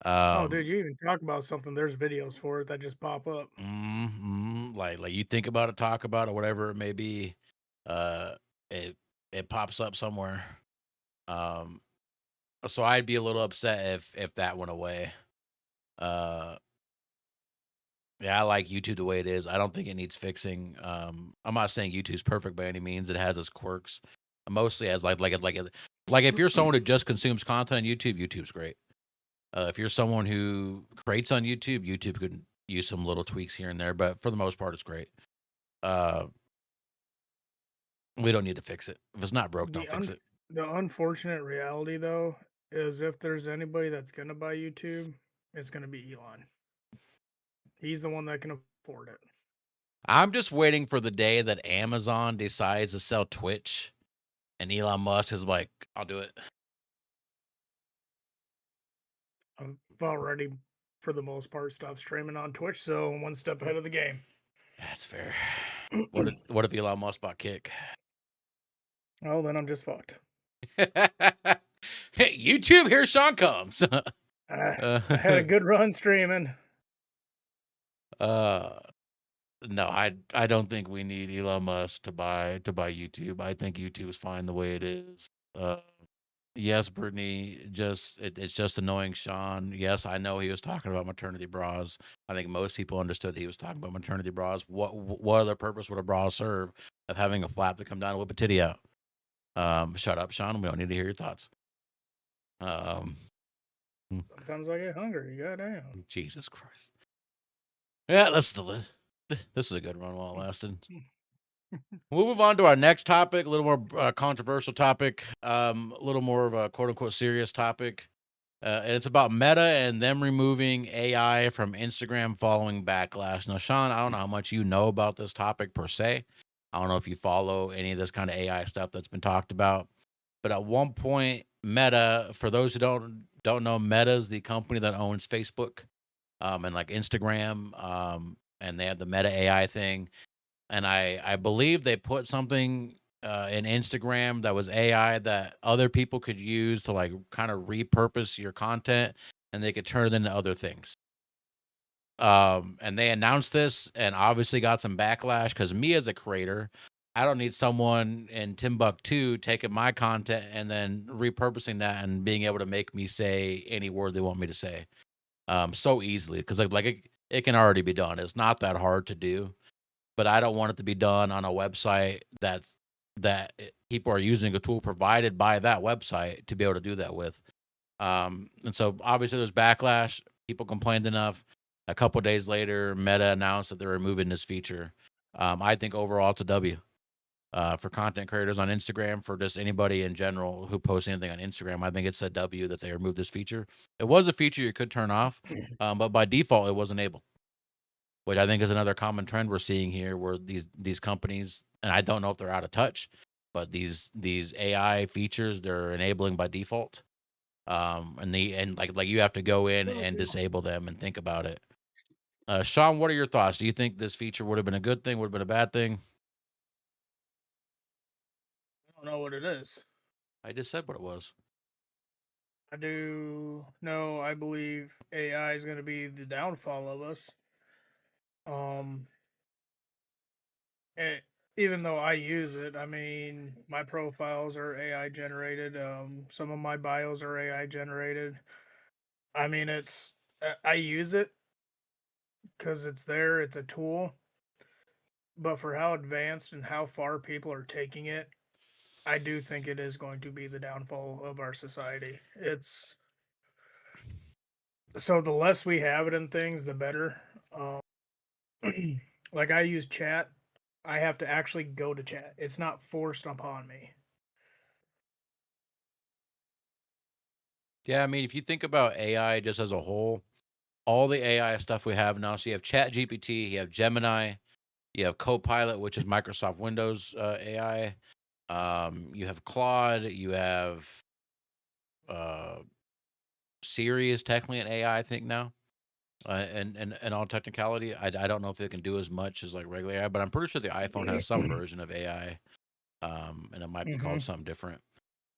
Oh, dude, you even talk about something. There's videos for it that just pop up. Like you think about it, talk about it, whatever it may be. It pops up somewhere. So I'd be a little upset if that went away. Uh, yeah, I like YouTube the way it is. I don't think it needs fixing. I'm not saying YouTube's perfect by any means. It has its quirks. Mostly as like if you're someone who just consumes content on YouTube, YouTube's great. If you're someone who creates on YouTube, YouTube could use some little tweaks here and there, but for the most part, it's great. Uh, we don't need to fix it. If it's not broke, The don't fix it. the unfortunate reality though is if there's anybody that's gonna buy YouTube, it's gonna be Elon. He's the one that can afford it. I'm just waiting for the day that Amazon decides to sell Twitch, and Elon Musk is like, "I'll do it." I've already, for the most part, stopped streaming on Twitch, so I'm one step ahead of the game. That's fair. What if Elon Musk bought Kick? Oh, then I'm just fucked. Hey, YouTube, here Sean comes. I had a good run streaming. No, I don't think we need Elon Musk to buy YouTube. I think YouTube is fine the way it is. Yes, Brittany, it's just annoying, Sean. Yes, I know he was talking about maternity bras. I think most people understood he was talking about maternity bras. What other purpose would a bra serve of having a flap to come down and whip a titty out? Shut up, Sean. We don't need to hear your thoughts. Sometimes I get hungry. Goddamn. Jesus Christ. Yeah, that's the list. This was a good run while it lasted. We'll move on to our next topic, a little more controversial topic, a little more of a quote unquote serious topic. And it's about Meta and them removing AI from Instagram following backlash. Now, Sean, I don't know how much you know about this topic per se. I don't know if you follow any of this kind of AI stuff that's been talked about. But at one point, Meta, for those who don't know, Meta is the company that owns Facebook, and like Instagram, and they have the Meta AI thing. And I believe they put something in Instagram that was AI that other people could use to like kind of repurpose your content, and they could turn it into other things. And they announced this and obviously got some backlash because me as a creator, I don't need someone in Timbuktu taking my content and then repurposing that and being able to make me say any word they want me to say so easily because it can already be done. It's not that hard to do, but I don't want it to be done on a website that people are using a tool provided by that website to be able to do that with. And so obviously there's backlash. People complained enough. A couple of days later, Meta announced that they're removing this feature. I think overall it's a W for content creators on Instagram, for just anybody in general who posts anything on Instagram. I think it's a W that they removed this feature. It was a feature you could turn off, but by default it was enabled, which I think is another common trend we're seeing here, where these companies, and I don't know if they're out of touch, but these AI features they're enabling by default, and like you have to go in and disable them and think about it. Sean, what are your thoughts? Do you think this feature would have been a good thing? Would have been a bad thing? I don't know what it is. I just said what it was. I do know. I believe AI is going to be the downfall of us. Um, eh, Even though I use it, I mean, my profiles are AI generated. Some of my bios are AI generated. I mean, I use it because it's there. It's a tool. But for how advanced and how far people are taking it, I do think it is going to be the downfall of our society. It's so the less we have it in things, the better. Um, like I use chat, I have to actually go to chat. It's not forced upon me. Yeah, I mean, if you think about AI just as a whole, all the AI stuff we have now. So you have Chat GPT, you have Gemini, you have Copilot, which is Microsoft Windows AI. You have Claude, you have uh, Siri is technically an AI, I think now. And all technicality, I don't know if it can do as much as like regular AI, but I'm pretty sure the iPhone has some version of AI, and it might be called something different.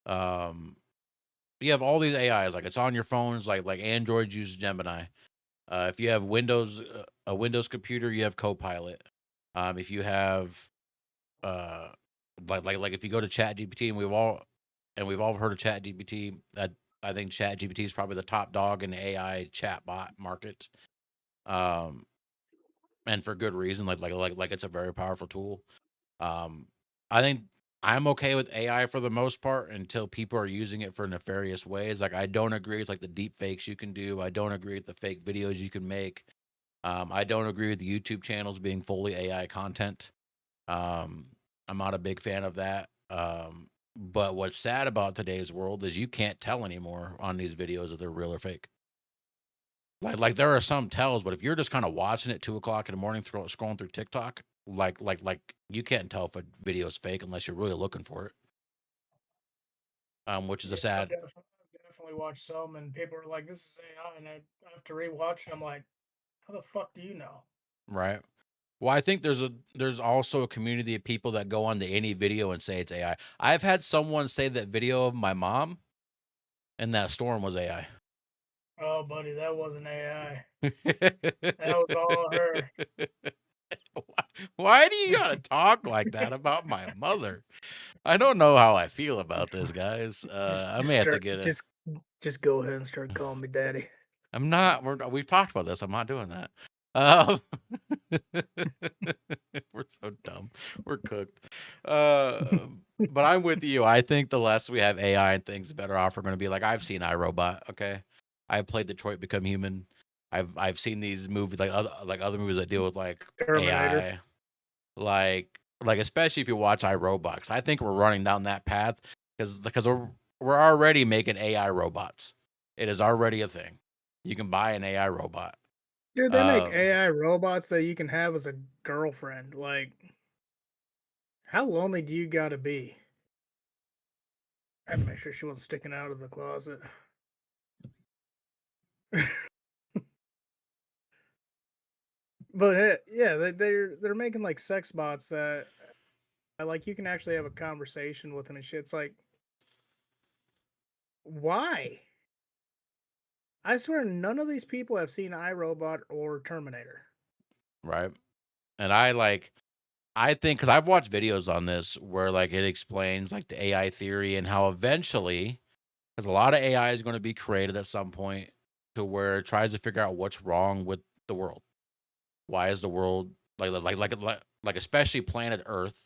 You have all these AIs, like it's on your phones, like Android uses Gemini. If you have a Windows computer, you have Copilot. If you have like if you go to Chat GPT, and we've all heard of Chat GPT. I think ChatGPT is probably the top dog in the AI chatbot market. And for good reason. Like it's a very powerful tool. I think I'm okay with AI for the most part until people are using it for nefarious ways. Like I don't agree with like the deep fakes you can do. I don't agree with the fake videos you can make. I don't agree with the YouTube channels being fully AI content. I'm not a big fan of that. But what's sad about today's world is you can't tell anymore on these videos if they're real or fake. Like there are some tells, but if you're just kind of watching it 2 o'clock in the morning, scrolling through TikTok, like you can't tell if a video is fake unless you're really looking for it. Which is a Yeah, sad, I've definitely watched some, and people are like, "This is AI," and I have to rewatch it. I'm like, "How the fuck do you know?" right? Well, I think there's also a community of people that go onto any video and say it's AI. I've had someone say that video of my mom and that storm was AI. Oh, buddy, that wasn't AI. That was all her. Why do you gotta talk like that about my mother? I don't know how I feel about this, guys. I may have to get a. Just go ahead and start calling me daddy. I'm not. We've talked about this. I'm not doing that. Um, we're so dumb. We're cooked. But I'm with you. I think the less we have AI and things, the better off we're going to be. Like I've seen iRobot. Okay, I've played Detroit Become Human. I've seen these movies like other movies that deal with like Terminator. AI, like especially if you watch iRobot. 'Cause I think we're running down that path because we're already making AI robots. It is already a thing. You can buy an AI robot. Dude, they make Um, AI robots that you can have as a girlfriend. Like, how lonely do you gotta be? I had to make sure she wasn't sticking out of the closet. But yeah, they're making like sex bots that like you can actually have a conversation with them and shit. It's like, why? I swear none of these people have seen iRobot or Terminator. right. And I think because I've watched videos on this where like it explains like the AI theory and how eventually, because a lot of AI is going to be created at some point to where it tries to figure out what's wrong with the world. Why is the world like especially planet Earth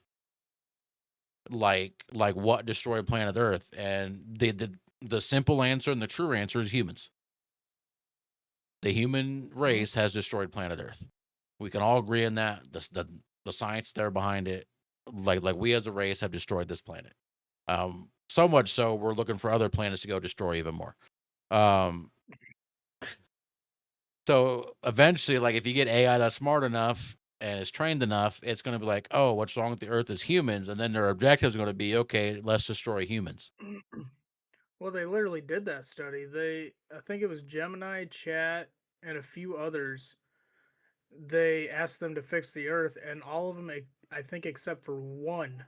like what destroyed planet Earth? And the simple answer and the true answer is humans. The human Mhm. race has destroyed planet Earth. We can all agree on that. The science there behind it, like we as a race have destroyed this planet. So much so we're looking for other planets to go destroy even more. Um, so eventually, like if you get AI that's smart enough and is trained enough, it's going to be like, oh, what's wrong with the Earth is humans, and then their objective is going to be, okay, let's destroy humans. Well, they literally did that study. I think it was Gemini, Chat, and a few others. They asked them to fix the Earth, and all of them, I think, except for one,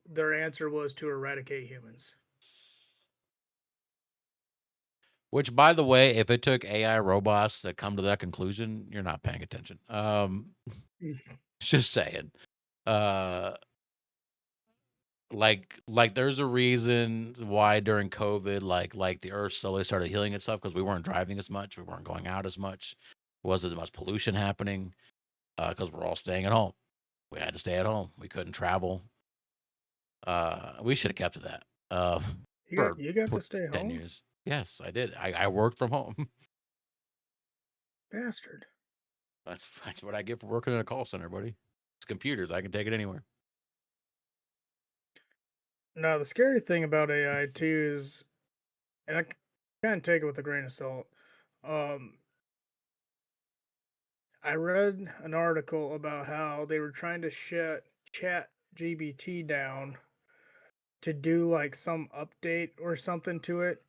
their answer was to eradicate humans. Which, by the way, if it took AI robots to come to that conclusion, you're not paying attention. Just saying. Uh, like there's a reason why during COVID, like the Earth slowly started healing itself because we weren't driving as much, we weren't going out as much, wasn't as much pollution happening, because we're all staying at home. We had to stay at home. We couldn't travel. We should have kept to that. For You got to for stay 10 home, years. Yes, I did. I worked from home. bastard. That's what I get for working in a call center, buddy. It's computers. I can take it anywhere. Now the scary thing about AI too is, and I kind of take it with a grain of salt. Um, I read an article about how they were trying to shut Chat GBT down to do like some update or something to it.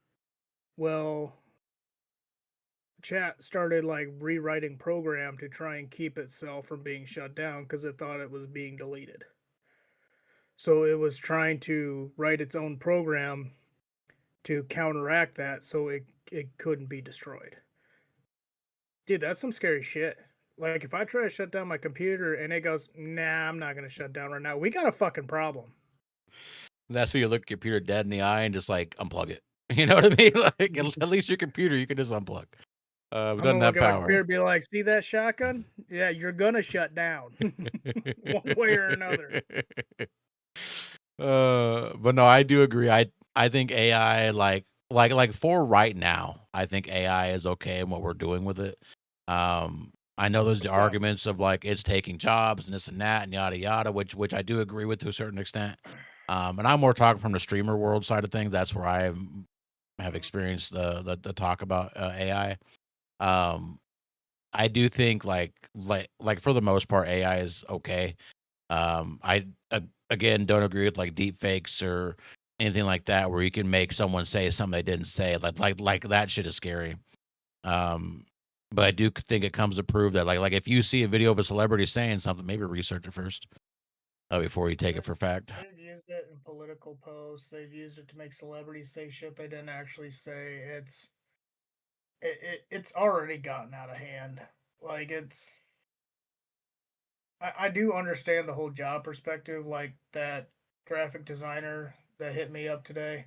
Well, Chat started like rewriting program to try and keep itself from being shut down because it thought it was being deleted. So it was trying to write its own program to counteract that so it couldn't be destroyed. Dude, that's some scary shit. Like if I try to shut down my computer and it goes, nah, I'm not gonna shut down right now. We got a fucking problem. That's when you look your computer dead in the eye and just like unplug it. You know what I mean? Like at least your computer you can just unplug. It I'm doesn't gonna have look at my power. computer and be like, "See that shotgun? Yeah, you're gonna shut down one way or another." But no, I do agree. I think AI like for right now, I think AI is okay in what we're doing with it. I know there's the Some. arguments of like it's taking jobs and this and that and yada yada, which I do agree with to a certain extent. And I'm more talking from the streamer world side of things. That's where I have experienced the talk about AI. Um, I do think like for the most part, AI is okay. I again don't agree with like deep fakes or anything like that, where you can make someone say something they didn't say. Like that shit is scary. Um, but I do think it comes to prove that like if you see a video of a celebrity saying something, maybe research it first before you take it for fact. They've used it in political posts. They've used it to make celebrities say shit they didn't actually say. It's already gotten out of hand. Like I do understand the whole job perspective, like that graphic designer that hit me up today.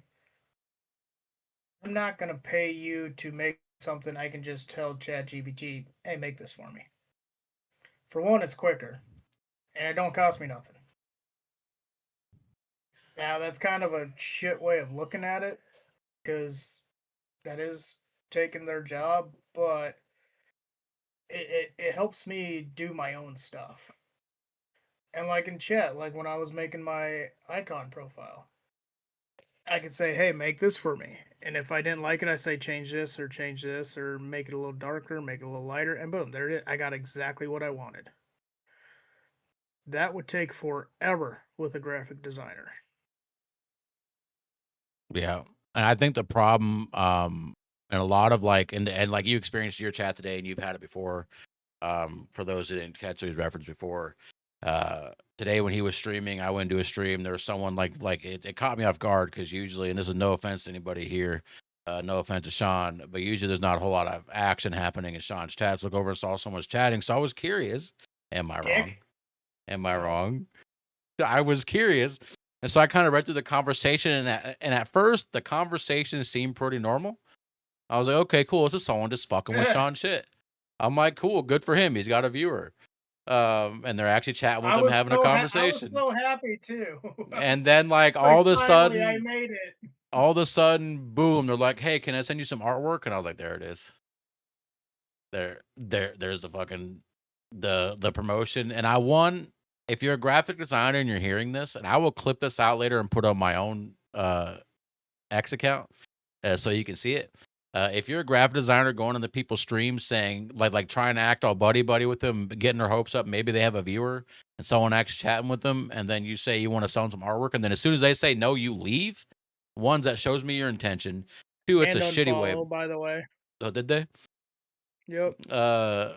I'm not gonna pay you to make something I can just tell ChatGPT, hey, make this for me. For one, it's quicker, and it don't cost me nothing. Now that's kind of a shit way of looking at it, because that is taking their job, but it helps me do my own stuff. And like in chat, like when I was making my icon profile, I could say, hey, make this for me. And if I didn't like it, I say change this or make it a little darker, make it a little lighter, and boom, there it is. I got exactly what I wanted. That would take forever with a graphic designer. Yeah, and I think the problem, and a lot of like, and like you experienced your chat today, and you've had it before. For those who didn't catch his reference before, today when he was streaming, I went to a stream. There was someone like it caught me off guard because usually, and this is no offense to anybody here, no offense to Sean, but usually there's not a whole lot of action happening in Sean's chats. Look over and saw someone's chatting, so I was curious. Am I wrong? Dick. Am I wrong? I was curious, and so I kind of read through the conversation, and at first the conversation seemed pretty normal. I was like, okay, cool. This is someone just fucking with Sean shit. I'm like, cool, good for him. He's got a viewer. And they're actually chatting with him, having a I was conversation. so happy too. And then like like, finally I made it. all of a sudden, boom, they're like, hey, can I send you some artwork? And I was like, there it is. There's the fucking the promotion. And I won. If you're a graphic designer and you're hearing this, and I will clip this out later and put on my own X account so you can see it. If you're a graphic designer going into people's streams saying like trying to act all buddy with them, getting their hopes up, maybe they have a viewer and someone acts chatting with them, and then you say you want to sell them some artwork, and then as soon as they say no, you leave. One, that shows me your intention. Two, it's And a shitty way. unfollow, by the way. Oh, did they? Yep.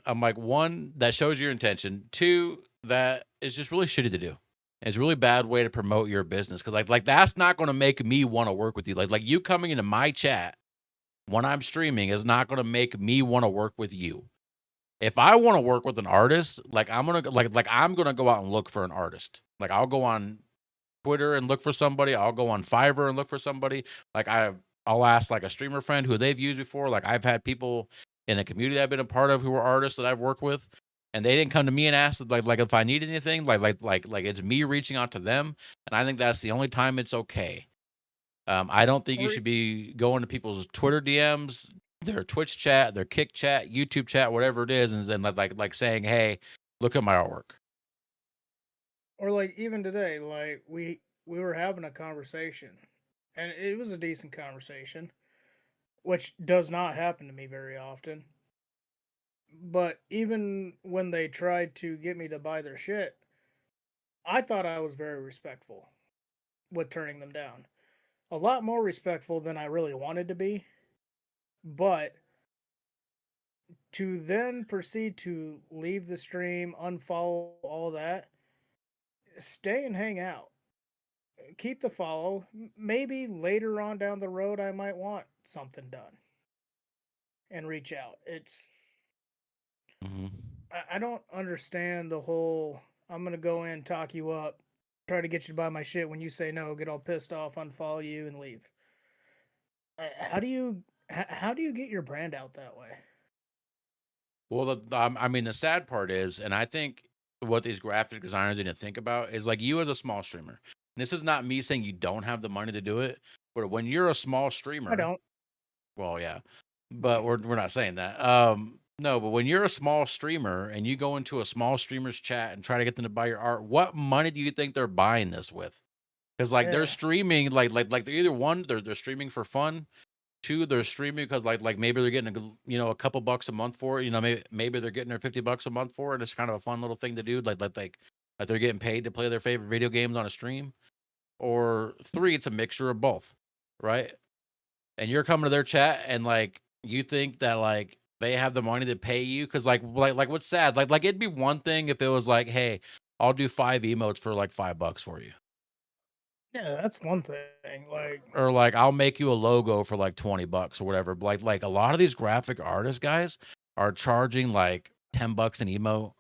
I'm like, one, that shows your intention. Two, that is just really shitty to do. It's a really bad way to promote your business, because like that's not going to make me want to work with you. Like you coming into my chat when I'm streaming is not going to make me want to work with you. If I want to work with an artist, like I'm gonna go out and look for an artist. Like I'll go on Twitter and look for somebody. I'll go on Fiverr and look for somebody. Like I'll ask like a streamer friend who they've used before. Like I've had people in a community I've been a part of who are artists that I've worked with, and they didn't come to me and ask like if I need anything. Like it's me reaching out to them, and I think that's the only time it's okay. I don't think you should be going to people's Twitter DMs, their Twitch chat, their Kick chat, YouTube chat, whatever it is, and then like saying, "Hey, look at my artwork." Or like even today, like we were having a conversation, and it was a decent conversation, which does not happen to me very often. But even when they tried to get me to buy their shit, I thought I was very respectful with turning them down. A lot more respectful than I really wanted to be. But to then proceed to leave the stream, unfollow all that, stay and hang out. Keep the follow. Maybe later on down the road, I might want something done and reach out. Mm-hmm. I don't understand the whole I'm going to go in, talk you up, try to get you to buy my shit. When you say no, get all pissed off, unfollow you, and leave. How do you how do you get your brand out that way? Well, I mean, the sad part is, and I think what these graphic designers need to think about is like you as a small streamer. And this is not me saying you don't have the money to do it, but when you're a small I streamer, don't. well, yeah, but we're not saying that. No, but when you're a small streamer and you go into a small streamer's chat and try to get them to buy your art, what money do you think they're buying this with? Because like they're Yeah. streaming, like they're either one, they're streaming for fun. Two, they're streaming because like maybe they're getting a couple bucks a month for it. Maybe they're getting their $50 a month for it. It's kind of a fun little thing to do. Like they're getting paid to play their favorite video games on a stream. Or three, it's a mixture of both, right? And you're coming to their chat and like you think that like they have the money to pay you because like what's sad like it'd be one thing if it was like, hey, I'll do 5 emotes for like $5 for you, Yeah, that's one thing. Like, or like I'll make you a logo for like $20 or whatever. But like a lot of these graphic artist guys are charging like $10 an emote.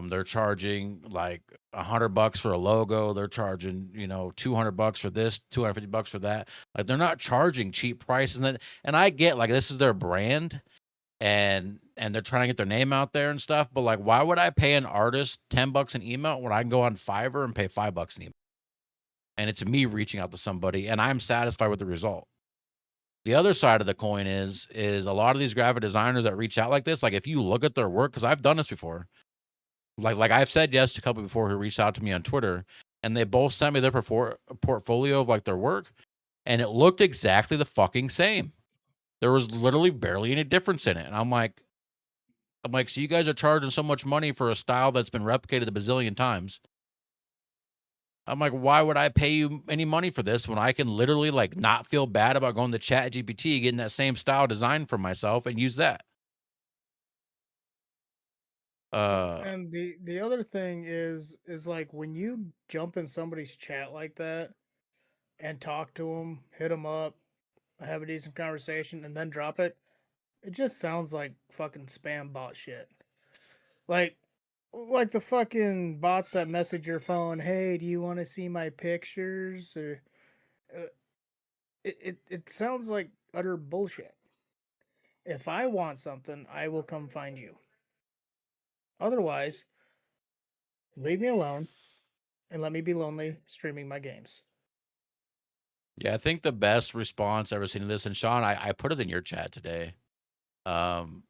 They're charging like $100 for a logo. They're charging, $200 for this, $250 for that. Like they're not charging cheap prices. And I get like this is their brand and they're trying to get their name out there and stuff. But like, why would I pay an artist $10 an emote when I can go on Fiverr and pay $5 an emote? And it's me reaching out to somebody and I'm satisfied with the result. The other side of the coin is a lot of these graphic designers that reach out like this, like if you look at their work, because I've done this before, like I've said yes to a couple before who reached out to me on Twitter, and they both sent me their portfolio of like their work, and it looked exactly the fucking same. There was literally barely any difference in it, and I'm like, so you guys are charging so much money for a style that's been replicated a bazillion times. I'm like, why would I pay you any money for this when I can literally like not feel bad about going to Chat GPT, getting that same style design for myself and use that? Uh, and the other thing is like when you jump in somebody's chat like that and talk to them, hit them up, have a decent conversation, and then drop it, it just sounds like fucking spam bot shit. Like, like the fucking bots that message your phone, "Hey, do you want to see my pictures?" Or uh, it sounds like utter bullshit. If I want something, I will come find you. Otherwise, leave me alone and let me be lonely streaming my games. yeah, I think the best response I've ever seen to this, and Sean, I put it in your chat today. Um,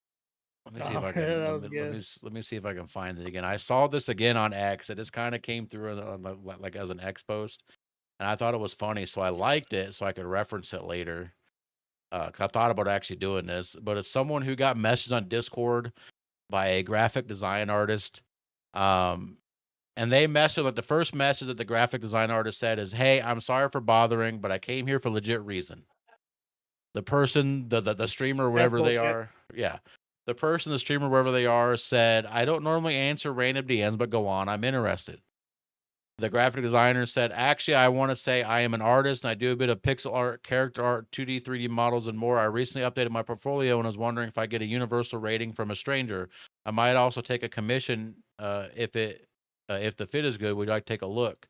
Let me see if Oh, I yeah, can that was good. let me see if I can find it again. I saw this again on X. It just kind of came through like as an X post, and I thought it was funny, so I liked it so I could reference it later. Cause I thought about actually doing this, but it's someone who got messaged on Discord by a graphic design artist. Um, and they messaged like the first message that the graphic design artist said is, "Hey, I'm sorry for bothering, but I came here for legit reason." The person, the streamer, That's wherever they bullshit. are, yeah. The person, the streamer, wherever they are, said, "I don't normally answer random DMs, but go on. I'm interested." The graphic designer said, "Actually, I want to say I am an artist and I do a bit of pixel art, character art, 2D, 3D models, and more. I recently updated my portfolio and was wondering if I get a universal rating from a stranger. I might also take a commission if the fit is good. Would you like to take a look?"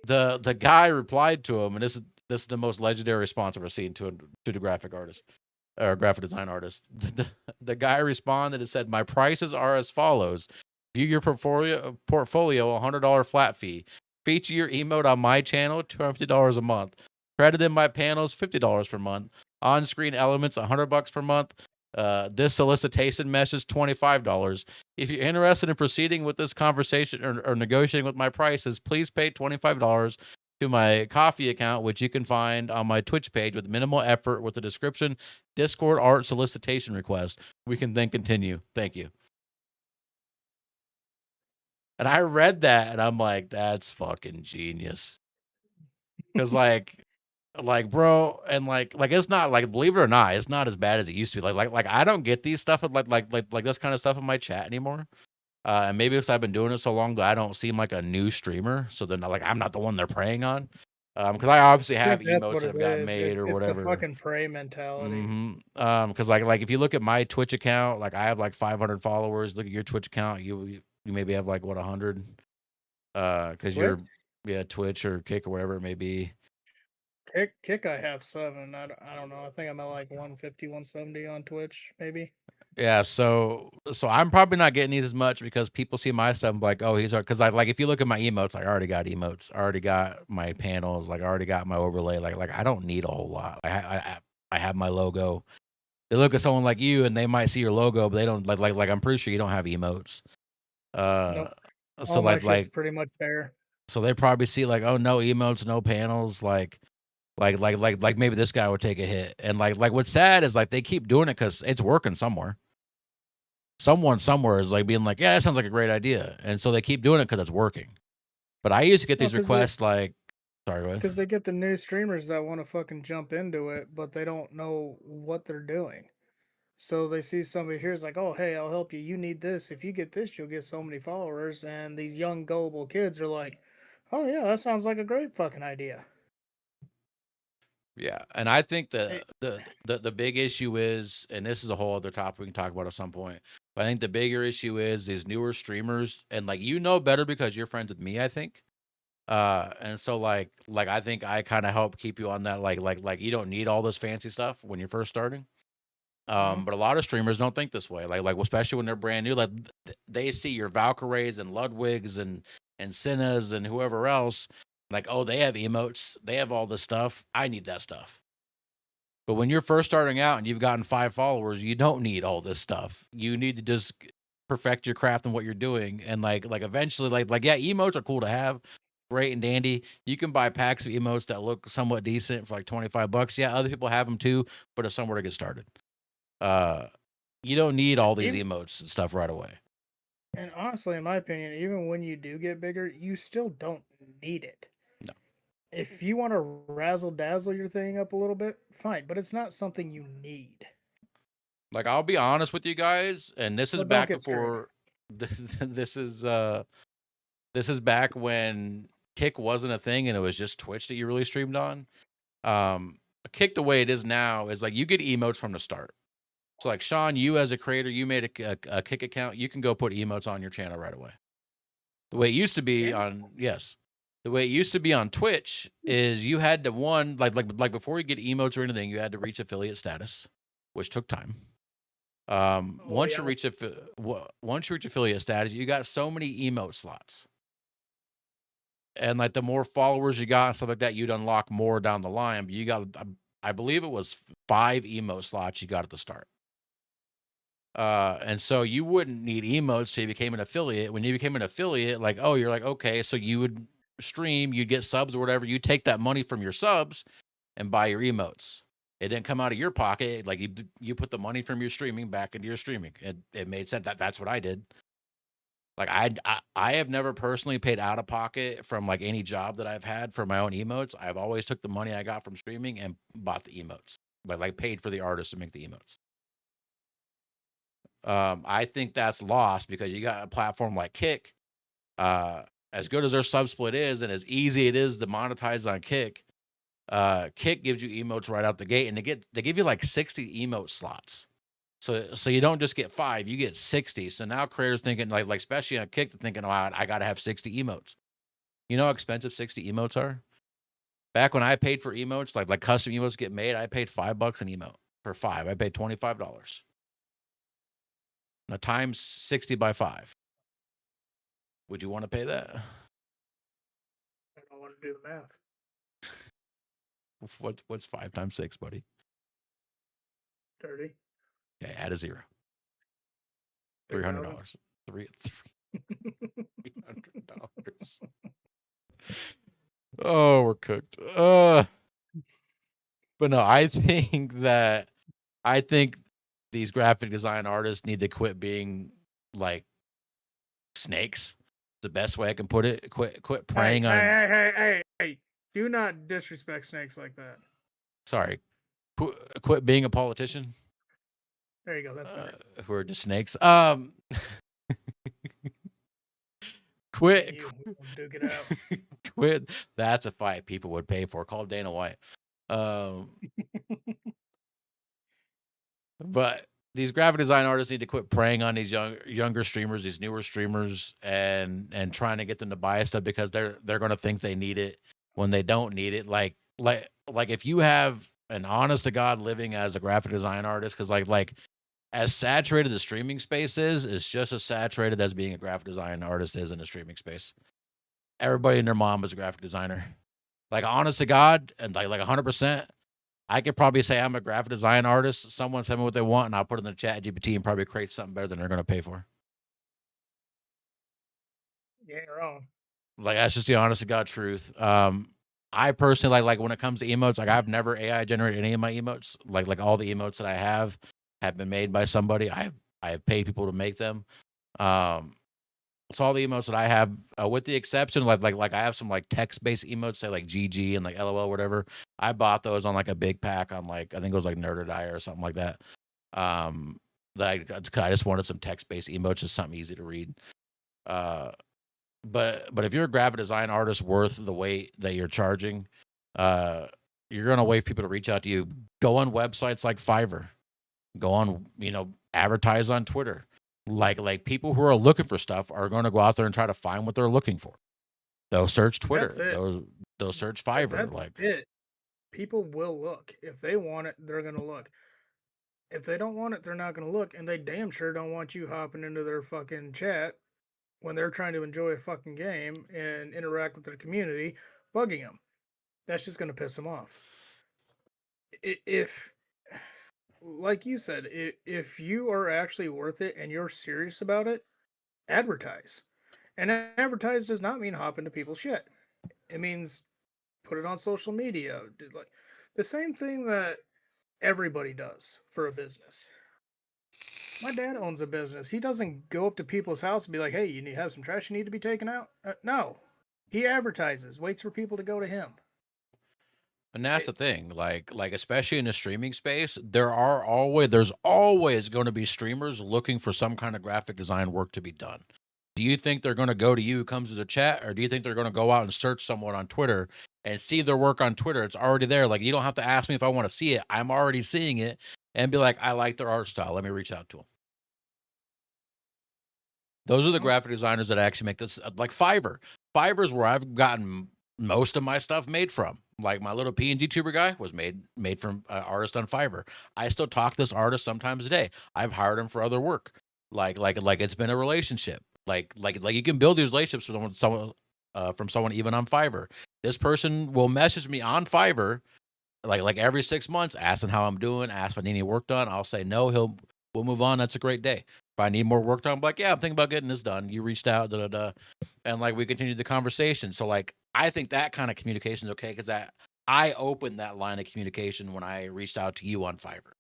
The guy replied to him, and this is the most legendary response I've ever seen to the graphic artist or graphic design artist. The guy responded and said, "My prices are as follows. View your portfolio, $100 flat fee. Feature your emote on my channel, $250 a month. Credit in my panels, $50 per month. On-screen elements, $100 per month. This solicitation message, $25. If you're interested in proceeding with this conversation or negotiating with my prices, please pay $25 to my coffee account, which you can find on my Twitch page with minimal effort with the description, Discord art solicitation request. We can then continue. Thank you." And I read that and I'm like, that's fucking genius. Cause like bro, and like it's not like, believe it or not, it's not as bad as it used to be. Like I don't get these stuff like this kind of stuff in my chat anymore. And maybe because I've been doing it so long that I don't seem like a new streamer, so then like I'm not the one they're preying on. Because I obviously I think have that's emotes what that it have gotten is. made or It's the whatever. fucking prey mentality. Because like if you look at my Twitch account, like I have like 500 followers. Look at your Twitch account, you maybe have like what 100. Because Twitch? you're Twitch or Kick or whatever it may be. Kick, I have 7. I don't know. I think I'm at like 150, 170 on Twitch, maybe. Yeah, so I'm probably not getting these as much because people see my stuff and be like, oh, he's because I like if you look at my emotes, like, I already got emotes, I already got my panels, like I already got my overlay, like I don't need a whole lot. I have my logo. They look at someone like you and they might see your logo, but they don't like I'm pretty sure you don't have emotes. Nope. So All my shit's like pretty much bare. so they probably see like, oh, no emotes, no panels, like maybe this guy would take a hit. And like what's sad is like they keep doing it because it's working somewhere. Someone somewhere is like being like, yeah, that sounds like a great idea, and so they keep doing it because it's working. But I used to get Well, these requests like, sorry, go ahead. Because they get the new streamers that want to fucking jump into it, but they don't know what they're doing. So they see somebody here's like, oh, hey, I'll help you. You need this. If you get this, you'll get so many followers. And these young, gullible kids are like, oh, yeah, that sounds like a great fucking idea. Yeah, and I think Hey. the big issue is, and this is a whole other topic we can talk about at some point. But I think the bigger issue is these newer streamers, and like you know better because you're friends with me, I think. And so like I think I kind of help keep you on that like you don't need all this fancy stuff when you're first starting. But a lot of streamers don't think this way. Like especially when they're brand new, like they see your Valkyries and Ludwigs and Sennas and whoever else, like, oh, they have emotes, they have all this stuff. I need that stuff. But when you're first starting out and you've gotten 5 followers, you don't need all this stuff. You need to just perfect your craft and what you're doing. And like eventually, like yeah, emotes are cool to have, great and dandy. You can buy packs of emotes that look somewhat decent for like $25. Yeah, other people have them too, but it's somewhere to get started. You don't need all these emotes and stuff right away. And honestly, in my opinion, even when you do get bigger, you still don't need it. No. If you want to razzle dazzle your thing up a little bit, fine, but it's not something you need. Like, I'll be honest with you guys, and this is But don't back get screwed. before this is back when Kick wasn't a thing and it was just Twitch that you really streamed on. Kick the way it is now is like you get emotes from the start. So like Sean, you as a creator, you made a Kick account, you can go put emotes on your channel right away. The way it used to be the way it used to be on Twitch is you had to like before you get emotes or anything, you had to reach affiliate status, which took time. Once you reach affiliate status, you got so many emote slots. And like the more followers you got and stuff like that, you'd unlock more down the line. But you got, I believe it was 5 emote slots you got at the start. And so you wouldn't need emotes till you became an affiliate. When you became an affiliate, like, oh, you're like, okay, so you would stream, you'd get subs or whatever. You take that money from your subs and buy your emotes. It didn't come out of your pocket. Like you put the money from your streaming back into your streaming. It made sense. That's what I did. Like I have never personally paid out of pocket from like any job that I've had for my own emotes. I've always took the money I got from streaming and bought the emotes, but like paid for the artist to make the emotes. I think that's lost because you got a platform like Kick. As good as their sub split is, and as easy it is to monetize on Kick, Kick gives you emotes right out the gate, and they give you like 60 emote slots. So you don't just get 5, you get 60. So now creators thinking like especially on Kick, they're thinking, oh, I gotta have 60 emotes. You know how expensive 60 emotes are? Back when I paid for emotes, like custom emotes get made, I paid $5 an emote for 5. I paid $25. Now times 60 by 5. Would you want to pay that? I don't want to do the math. What's 5 times 6, buddy? 30. Okay, add a 0. $300. $300. Oh, we're cooked. But no, I think these graphic design artists need to quit being like snakes. The best way I can put it. Quit preying on. Hey! Do not disrespect snakes like that. Sorry, quit being a politician. There you go. That's better. Who are just snakes. Quit. Duke it out. Quit. That's a fight people would pay for. Call Dana White. But these graphic design artists need to quit preying on these younger streamers, these newer streamers, and trying to get them to buy stuff because they're going to think they need it when they don't need it. Like like if you have an honest to God living as a graphic design artist, because like as saturated the streaming space is, it's just as saturated as being a graphic design artist is in a streaming space. Everybody and their mom is a graphic designer. Like honest to God, and like 100%. I could probably say I'm a graphic design artist. Someone tell me what they want, and I'll put it in the chat GPT and probably create something better than they're going to pay for. You ain't wrong. Like that's just the honest to God truth. I personally like when it comes to emotes, like I've never AI generated any of my emotes. Like all the emotes that I have been made by somebody. I've paid people to make them. So all the emotes that I have, with the exception like I have some like text based emotes, say like GG and like LOL whatever. I bought those on like a big pack on like I think it was like Nerd or Die or something like that. That I just wanted some text based emotes, just something easy to read. But if you're a graphic design artist worth the weight that you're charging, you're gonna wait for people to reach out to you. Go on websites like Fiverr. Go on, advertise on Twitter. Like people who are looking for stuff are going to go out there and try to find what they're looking for. They'll search Twitter. That's it. They'll search Fiverr. That's Like it. People will look. If they want it, they're gonna look. If they don't want it, they're not gonna look, and they damn sure don't want you hopping into their fucking chat when they're trying to enjoy a fucking game and interact with their community, bugging them. That's just gonna piss them off. If, like you said, if you are actually worth it and you're serious about it, advertise. And advertise does not mean hop into people's shit. It means put it on social media. Like the same thing that everybody does for a business. My dad owns a business. He doesn't go up to people's house and be like, "Hey, you need have some trash you need to be taken out." No, he advertises, waits for people to go to him. And that's the thing, like especially in the streaming space, there's always going to be streamers looking for some kind of graphic design work to be done. Do you think they're going to go to you who comes to the chat, or do you think they're going to go out and search someone on Twitter and see their work on Twitter? It's already there. Like you don't have to ask me if I want to see it. I'm already seeing it and be like, I like their art style. Let me reach out to them. Those are the graphic designers that actually make this, like Fiverr. Fiverr's where I've gotten most of my stuff made from. Like my little PNG tuber guy was made from artist on Fiverr. I still talk to this artist sometimes a day. I've hired him for other work. Like it's been a relationship. Like you can build these relationships with someone from someone even on Fiverr. This person will message me on Fiverr like every 6 months, asking how I'm doing, ask if I need any work done. I'll say no. We'll move on. That's a great day. If I need more work done, I'm like, yeah, I'm thinking about getting this done. You reached out, and like we continued the conversation. So like I think that kind of communication is okay because I opened that line of communication when I reached out to you on Fiverr.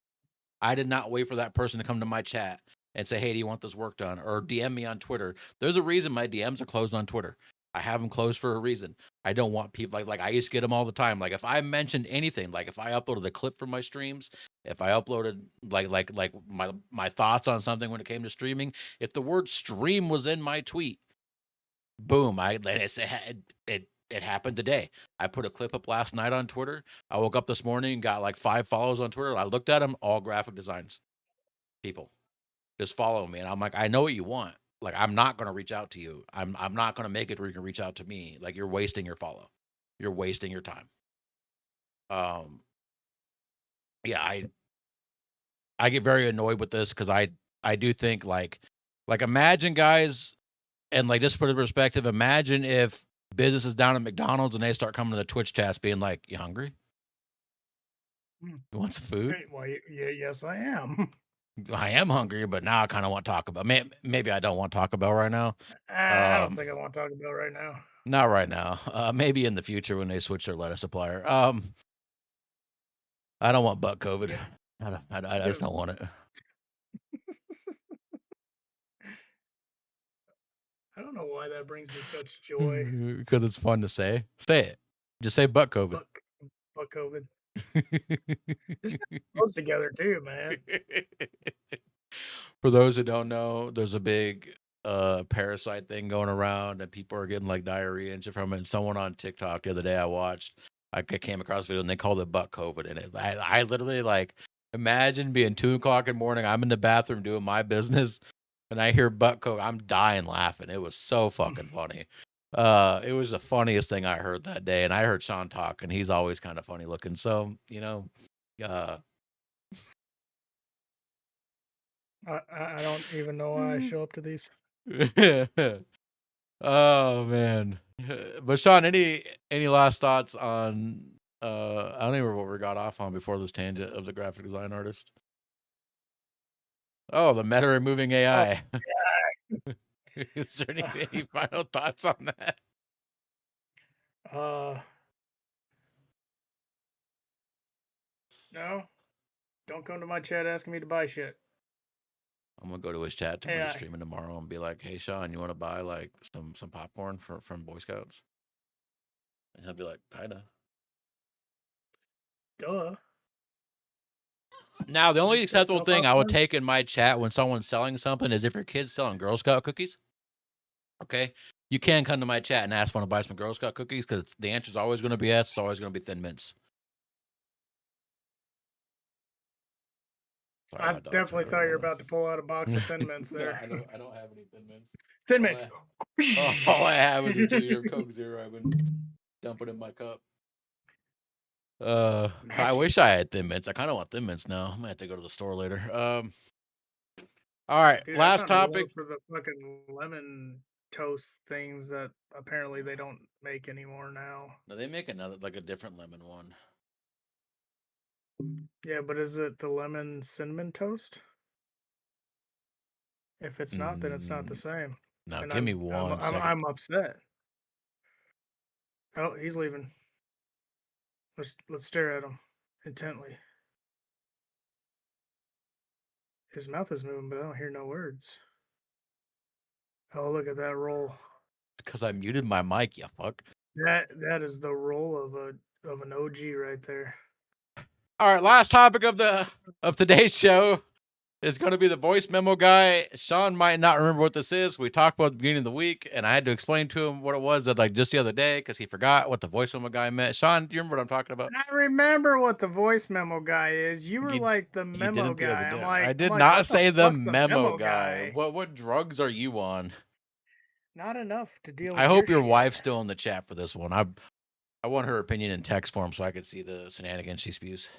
I did not wait for that person to come to my chat and say, hey, do you want this work done? Or DM me on Twitter. There's a reason my DMs are closed on Twitter. I have them closed for a reason. I don't want people like I used to get them all the time. Like if I mentioned anything, like if I uploaded a clip from my streams, if I uploaded like my thoughts on something when it came to streaming, if the word stream was in my tweet, boom, it happened today. I put a clip up last night on Twitter. I woke up this morning and got like 5 follows on Twitter. I looked at them, all graphic designs people. Just follow me. And I'm like, I know what you want. Like, I'm not going to reach out to you. I'm not going to make it where you can reach out to me. Like, you're wasting your follow. You're wasting your time. Yeah, I get very annoyed with this because I do think like imagine guys, and like just put it in perspective, imagine if businesses down at McDonald's and they start coming to the Twitch chats being like, you hungry? You want some food? Why, yes, I am. I am hungry, but now I kind of want Taco Bell. Maybe I don't want Taco Bell right now. I don't think I want Taco Bell right now. Not right now. Maybe in the future when they switch their lettuce supplier. I don't want butt COVID. I just don't want it. I don't know why that brings me such joy. Because it's fun to say. Say it. Just say butt COVID. Butt COVID. Just close together too, man. For those who don't know, there's a big parasite thing going around, and people are getting like diarrhea and shit from it. And someone on TikTok the other day I came across a video and they called it butt COVID. And I literally like imagine being 2 o'clock in the morning. I'm in the bathroom doing my business, and I hear butt COVID. I'm dying laughing. It was so fucking funny. It was the funniest thing I heard that day, and I heard Sean talk, and he's always kind of funny looking. So, uh, I don't even know why I show up to these. oh man. But Sean, any last thoughts on I don't even remember what we got off on before this tangent of the graphic design artist. Oh, the meta removing AI. Is there any final thoughts on that? No. Don't come to my chat asking me to buy shit. I'm gonna go to his chat when he's AI. streaming tomorrow and be like, "Hey, Sean, you want to buy like some popcorn from Boy Scouts?" And he'll be like, "Kinda." Duh. Now, the only Just go acceptable sell thing I would popcorn? take in my chat when someone's selling something is if your kid's selling Girl Scout cookies. Okay, you can come to my chat and ask want to buy some Girl Scout cookies because the answer is always going to be yes. It's always going to be Thin Mints. Sorry, I my dog's definitely running thought you were around. about to pull out a box of Thin Mints No, there. I don't have any Thin Mints. Thin Mints. All I have is a 2-year Coke Zero I've been dumping in my cup. I Magic. wish I had Thin Mints. I kind of want Thin Mints now. I might have to go to the store later. All right, Dude, last I found a love topic. for the fucking lemon toast things that apparently they don't make anymore now. No, they make another like a different lemon one. Yeah, but is it the lemon cinnamon toast? If it's not, then it's not the same. Now, And give me one second. I'm upset. Oh, he's leaving. Let's stare at him intently. His mouth is moving, but I don't hear no words. Oh, look at that roll. Because I muted my mic, you fuck. That is the roll of an OG right there. All right, last topic of today's show is going to be the voice memo guy. Sean might not remember what this is. We talked about at the beginning of the week, and I had to explain to him what it was that like just the other day because he forgot what the voice memo guy meant. Sean, do you remember what I'm talking about? I remember what the voice memo guy is. You were like the memo didn't the other guy. day. I'm like, I did I'm like, not what say the fuck's memo guy. What drugs are you on? Not enough to deal with. I hope your shit. wife's still in the chat for this one. I want her opinion in text form so I could see the shenanigans she spews.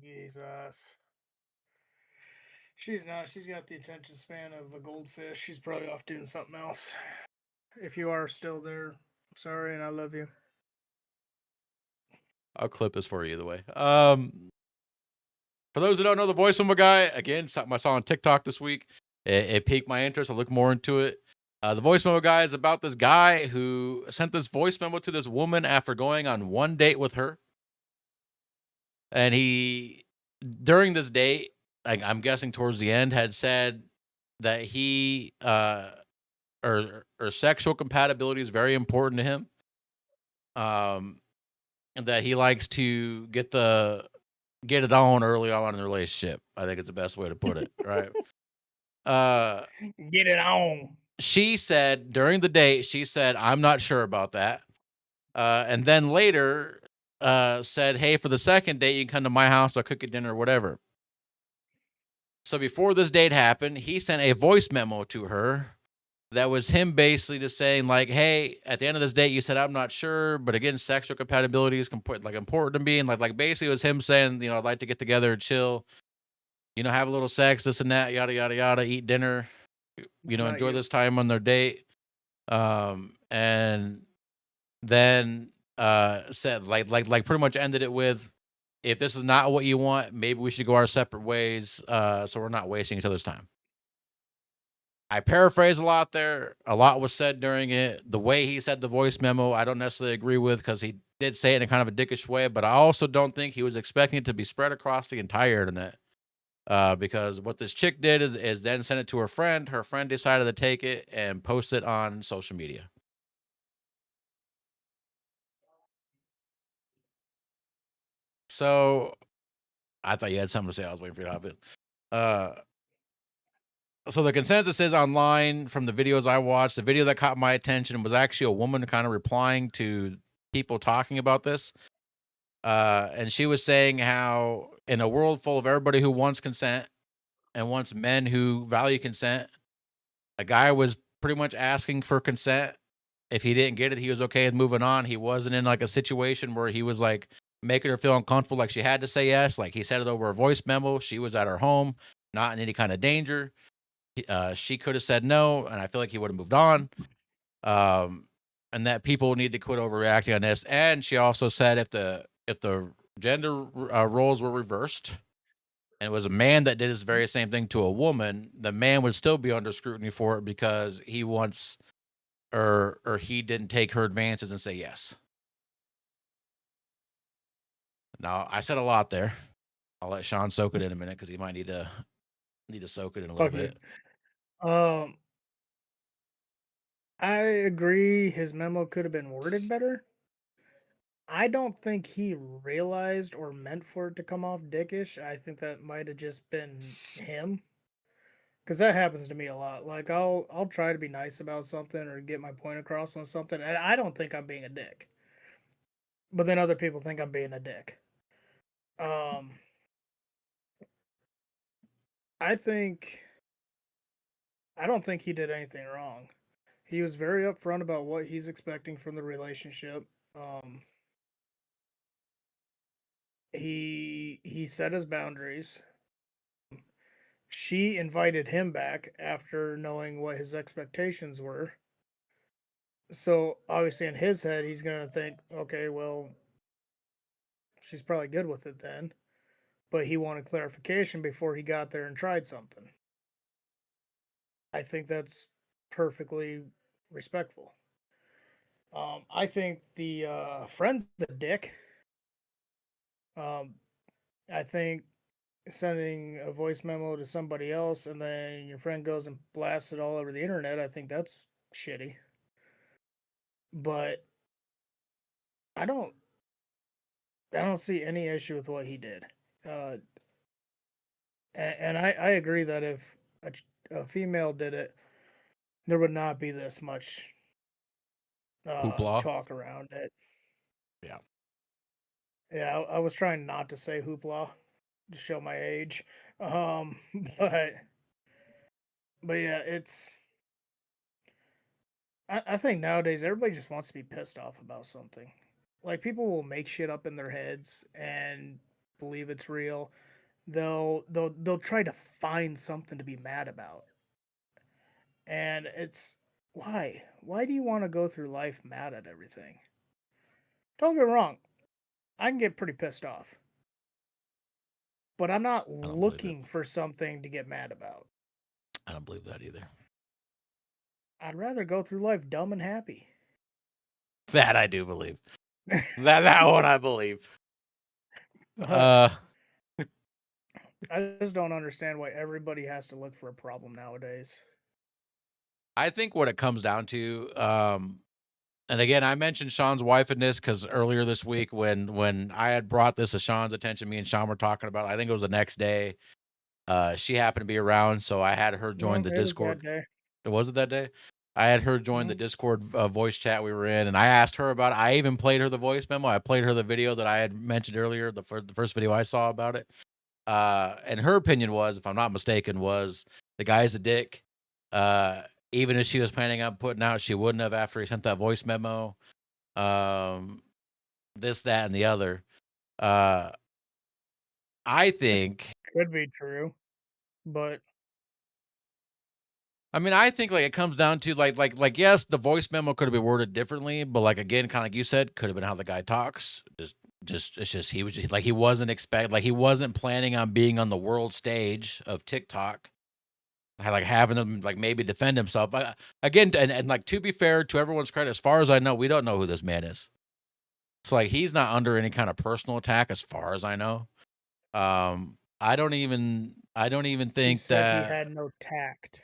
Jesus. She's not. She's got the attention span of a goldfish. She's probably off doing something else. If you are still there, I'm sorry, and I love you. I'll clip this for you either way. For those that don't know the voice memo guy, again, something I saw on TikTok this week. It piqued my interest. I looked more into it. The voice memo guy is about this guy who sent this voice memo to this woman after going on one date with her. And he, during this date, I'm guessing towards the end, had said that he, or sexual compatibility is very important to him. And that he likes to get it on early on in the relationship. I think it's the best way to put it, right? Get it on. She said during the date, I'm not sure about that. And then later said, hey, for the second date, you can come to my house, I'll cook you dinner or whatever. So before this date happened, he sent a voice memo to her that was him basically just saying like, hey, at the end of this date, you said, I'm not sure. But again, sexual compatibility is important to me. And like basically it was him saying, I'd like to get together and chill, have a little sex, this and that, yada, yada, yada, eat dinner, enjoy this time on their date. And then said like pretty much ended it with, if this is not what you want, maybe we should go our separate ways. So we're not wasting each other's time. I paraphrase a lot there. A lot was said during it. The way he said the voice memo, I don't necessarily agree with because he did say it in a kind of a dickish way, but I also don't think he was expecting it to be spread across the entire internet. Because what this chick did is then send it to her friend. Her friend decided to take it and post it on social media. So I thought you had something to say. I was waiting for you to hop in. So the consensus is online from the videos I watched. The video that caught my attention was actually a woman kind of replying to people talking about this. And she was saying how in a world full of everybody who wants consent and wants men who value consent, a guy was pretty much asking for consent if he didn't get it, he was okay with moving on. He wasn't in like a situation where he was like making her feel uncomfortable, like she had to say yes. Like he said it over a voice memo. She was at her home, not in any kind of danger. She could have said no, and I feel like he would have moved on. And that people need to quit overreacting on this. And she also said if the gender roles were reversed and it was a man that did this very same thing to a woman, the man would still be under scrutiny for it because he wants or he didn't take her advances and say yes. Now I said a lot there. I'll let Sean soak it in a minute because he might need to soak it in a little Fuck you. bit. I agree his memo could have been worded better. I don't think he realized or meant for it to come off dickish. I think that might have just been him. Cause that happens to me a lot. Like I'll try to be nice about something or get my point across on something, and I don't think I'm being a dick. But then other people think I'm being a dick. Um I think I don't think he did anything wrong. He was very upfront about what he's expecting from the relationship. Um he set his boundaries. She invited him back after knowing what his expectations were. So obviously in his head he's gonna think, okay, well, she's probably good with it then. But he wanted clarification before he got there and tried something. I think that's perfectly respectful. I think the friend's a dick. Um, I think sending a voice memo to somebody else and then your friend goes and blasts it all over the internet, I think that's shitty. But I don't I don't see any issue with what he did. Uh, and I agree that if a female did it, there would not be this much Hoopla. talk around it. Yeah. Yeah, I was trying not to say hoopla to show my age. Um, but but yeah, it's I think nowadays everybody just wants to be pissed off about something. Like people will make shit up in their heads and believe it's real. They'll try to find something to be mad about. And it's why? Why do you want to go through life mad at everything? Don't get me wrong, I can get pretty pissed off. But I'm not I don't believe it. looking for something to get mad about. I don't believe that either. I'd rather go through life dumb and happy. That I do believe. that one I believe. I just don't understand why everybody has to look for a problem nowadays. I think what it comes down to, and again, I mentioned Sean's wife in this because earlier this week when I had brought this to Sean's attention, me and Sean were talking about it, I think it was the next day. She happened to be around, so I had her join the It was Discord. that day. Was it that day? I had her join the Discord voice chat we were in, and I asked her about it. I even played her the voice memo. I played her the video that I had mentioned earlier, the first video I saw about it. And her opinion was, if I'm not mistaken, was the guy's a dick. Even if she was planning on putting out, she wouldn't have after he sent that voice memo. This, that, and the other. I think Could be true, but I mean, I think like it comes down to like yes, the voice memo could have been worded differently, but like again, kind of like you said, could have been how the guy talks. It's just he was just, like he wasn't planning on being on the world stage of TikTok. Like having him like maybe defend himself again, and like to be fair to everyone's credit, as far as I know, we don't know who this man is. So like he's not under any kind of personal attack, as far as I know. I don't even he think said he that had no tact.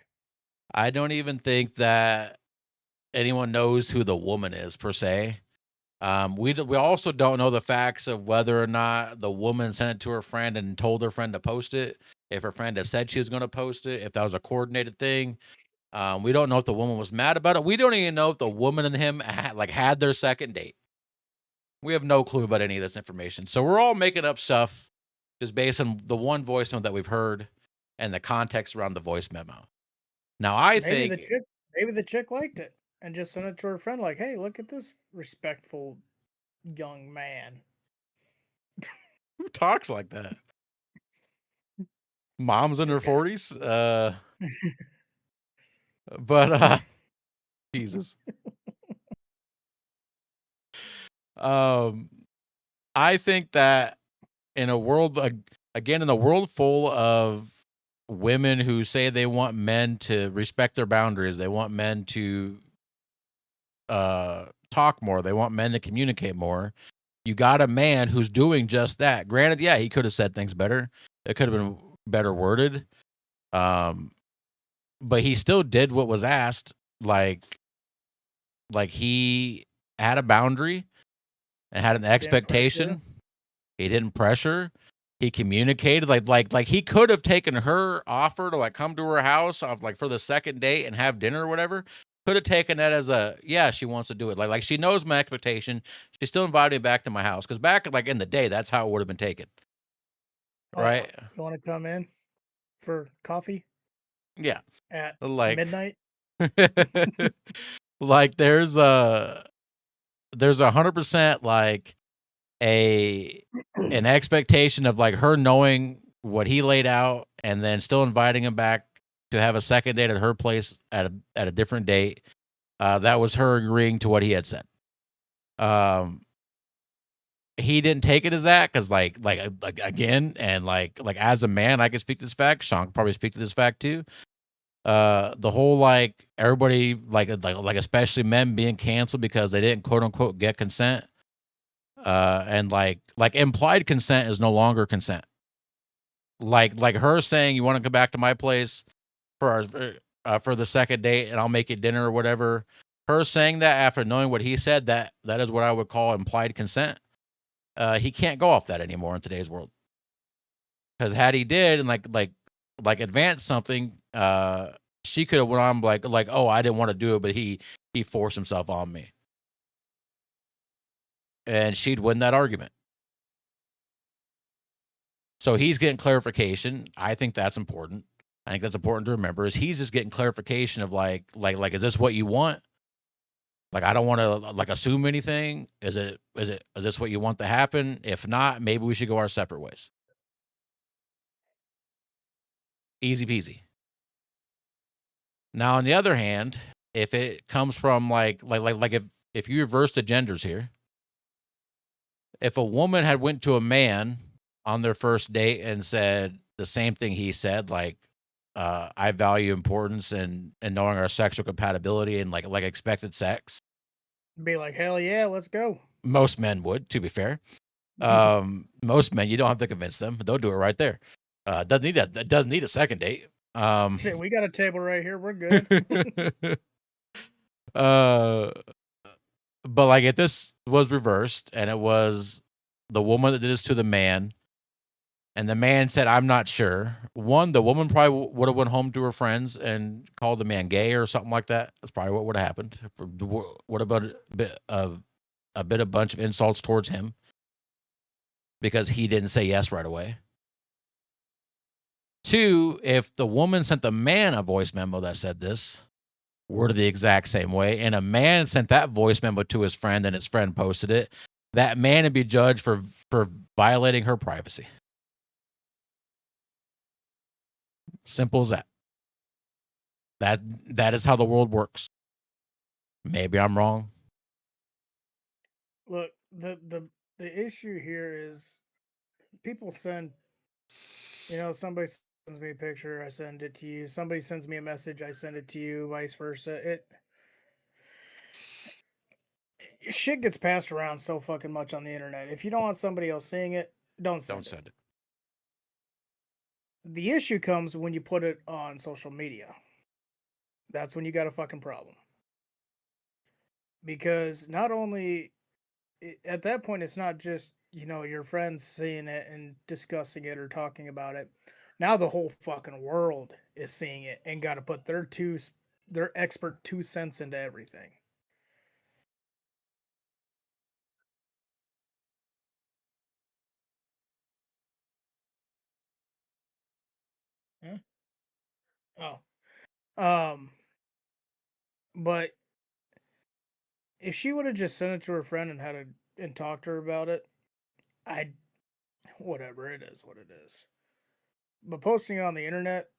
I don't even think that anyone knows who the woman is per se. We also don't know the facts of whether or not the woman sent it to her friend and told her friend to post it. If her friend had said she was going to post it, if that was a coordinated thing. We don't know if the woman was mad about it. We don't even know if the woman and him had their second date. We have no clue about any of this information. So we're all making up stuff just based on the one voice memo that we've heard and the context around the voice memo. Now I think Maybe the chick liked it. and just send it to her friend, like, "Hey, look at this respectful young man." Who talks like that? Mom's in This her guy. 40s? But Jesus. Um, I think that in a world again in a world full of women who say they want men to respect their boundaries, they want men to talk more, they want men to communicate more. You got a man who's doing just that. Granted, yeah, he could have said things better. It could have been better worded. Um, but he still did what was asked. Like he had a boundary and had an Didn't pressure. expectation. He didn't pressure. He communicated like he could have taken her offer to like come to her house of like for the second date and have dinner or whatever. Could have taken that as a yeah, she wants to do it. Like she knows my expectation. She still invited me back to my house because back like in the day, that's how it would have been taken, Oh, right? you want to come in for coffee Yeah, at like midnight? like there's 100% like an expectation of like her knowing what he laid out and then still inviting him back to have a second date at her place at a different date. That was her agreeing to what he had said. He didn't take it as that because like again and like as a man I can speak to this fact. Sean can probably speak to this fact too. The whole like everybody like especially men being canceled because they didn't quote unquote get consent. And like implied consent is no longer consent. Like her saying you want to come back to my place for the second date and I'll make you dinner or whatever. Her saying that after knowing what he said, that is what I would call implied consent. He can't go off that anymore in today's world. Because had he did and like advance something, she could have went on like oh I didn't want to do it, but he forced himself on me, and she'd win that argument. So he's getting clarification. I think that's important. I think that's important to remember. Is he's just getting clarification of like is this what you want? Like I don't want to like assume anything. Is this what you want to happen? If not, maybe we should go our separate ways. Easy peasy. Now on the other hand, if it comes from like if you reverse the genders here, if a woman had went to a man on their first date and said the same thing he said, like I value importance and knowing our sexual compatibility and like expected sex. Be like, hell yeah, let's go. Most men would, to be fair. Most men, you don't have to convince them; they'll do it right there. Doesn't need a second date. Shit, we got a table right here. We're good. But like if this was reversed and it was the woman that did this to the man, and the man said, "I'm not sure." One, the woman probably would have went home to her friends and called the man gay or something like that. That's probably what would have happened. What about a bunch of insults towards him because he didn't say yes right away? Two, if the woman sent the man a voice memo that said this, worded the exact same way, and a man sent that voice memo to his friend and his friend posted it, that man would be judged for violating her privacy. Simple as that. That is how the world works. Maybe I'm wrong. Look, the issue here is people send, somebody sends me a picture, I send it to you. Somebody sends me a message, I send it to you, vice versa. Shit gets passed around so fucking much on the internet. If you don't want somebody else seeing it, don't send it. The issue comes when you put it on social media. That's when you got a fucking problem. Because not only at that point it's not just, your friends seeing it and discussing it or talking about it. Now the whole fucking world is seeing it and got to put their expert 2 cents into everything. Huh? Oh. But if she would have just sent it to her friend and talked to her about it, whatever, it is what it is. But posting it on the internet,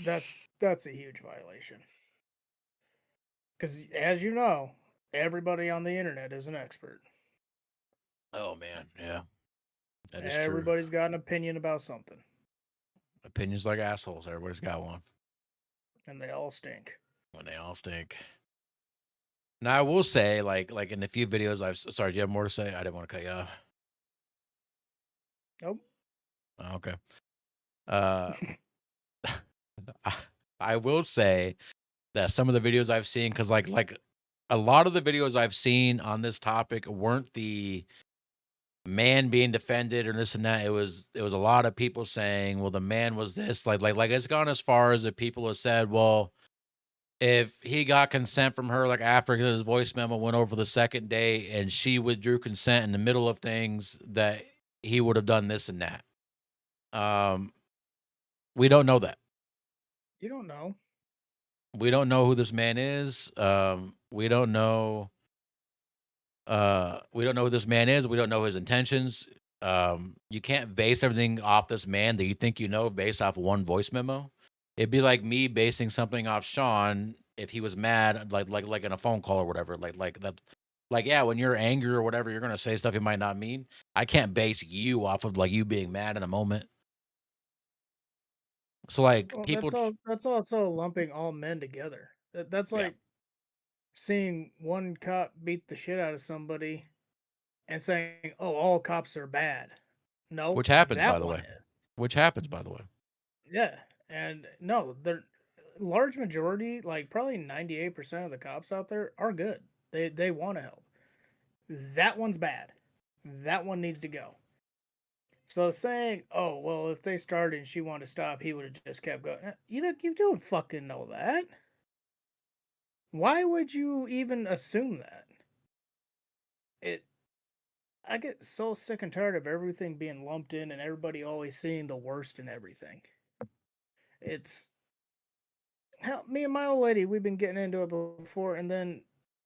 that's a huge violation. Because as you know, everybody on the internet is an expert. Oh man, yeah, that is true. Everybody's got an opinion about something, Opinions like assholes. Everybody's got one, and they all stink. and they all stink. Now I will say, like in a few videos, sorry. Do you have more to say? I didn't want to cut you off. Nope. Oh, okay. I will say that some of the videos I've seen, because like a lot of the videos I've seen on this topic weren't the man being defended or this and that. It was a lot of people saying, well, the man was this, like it's gone as far as that people have said, well, if he got consent from her, like after his voice memo went over the second day and she withdrew consent in the middle of things, that he would have done this and that. We don't know that. You don't know. We don't know who this man is. We don't know who this man is. We don't know his intentions. You can't base everything off this man that you think you know based off one voice memo. It'd be like me basing something off Sean if he was mad, like in a phone call or whatever. Like that. Like, yeah, when you're angry or whatever, you're gonna say stuff you might not mean. I can't base you off of like you being mad in a moment. So like Well, people, that's also lumping all men together. That's Yeah. like seeing one cop beat the shit out of somebody and saying, "Oh, all cops are bad." No, which happens that by the one way. is. Which happens by the way. Yeah, and no, the large majority, like probably 98% of the cops out there are good. They want to help. That one's bad. That one needs to go. So saying, "Oh, well, if they started and she wanted to stop, he would have just kept going." You don't fucking know that. Why would you even assume that? It I get so sick and tired of everything being lumped in and everybody always seeing the worst in everything. It's hell, me and my old lady, we've been getting into it before, and then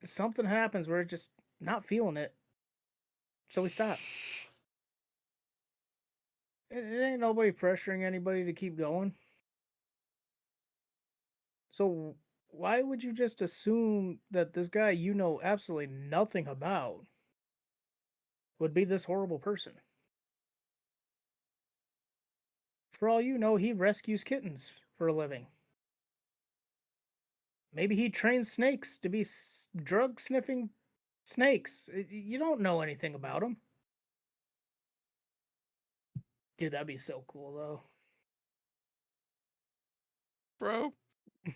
something happens where it's just not feeling it, so we stop. It ain't nobody pressuring anybody to keep going. So why would you just assume that this guy you know absolutely nothing about would be this horrible person? For all you know, he rescues kittens for a living. Maybe he trains snakes to be drug sniffing snakes. You don't know anything about him. Dude, that'd be so cool, though. Bro,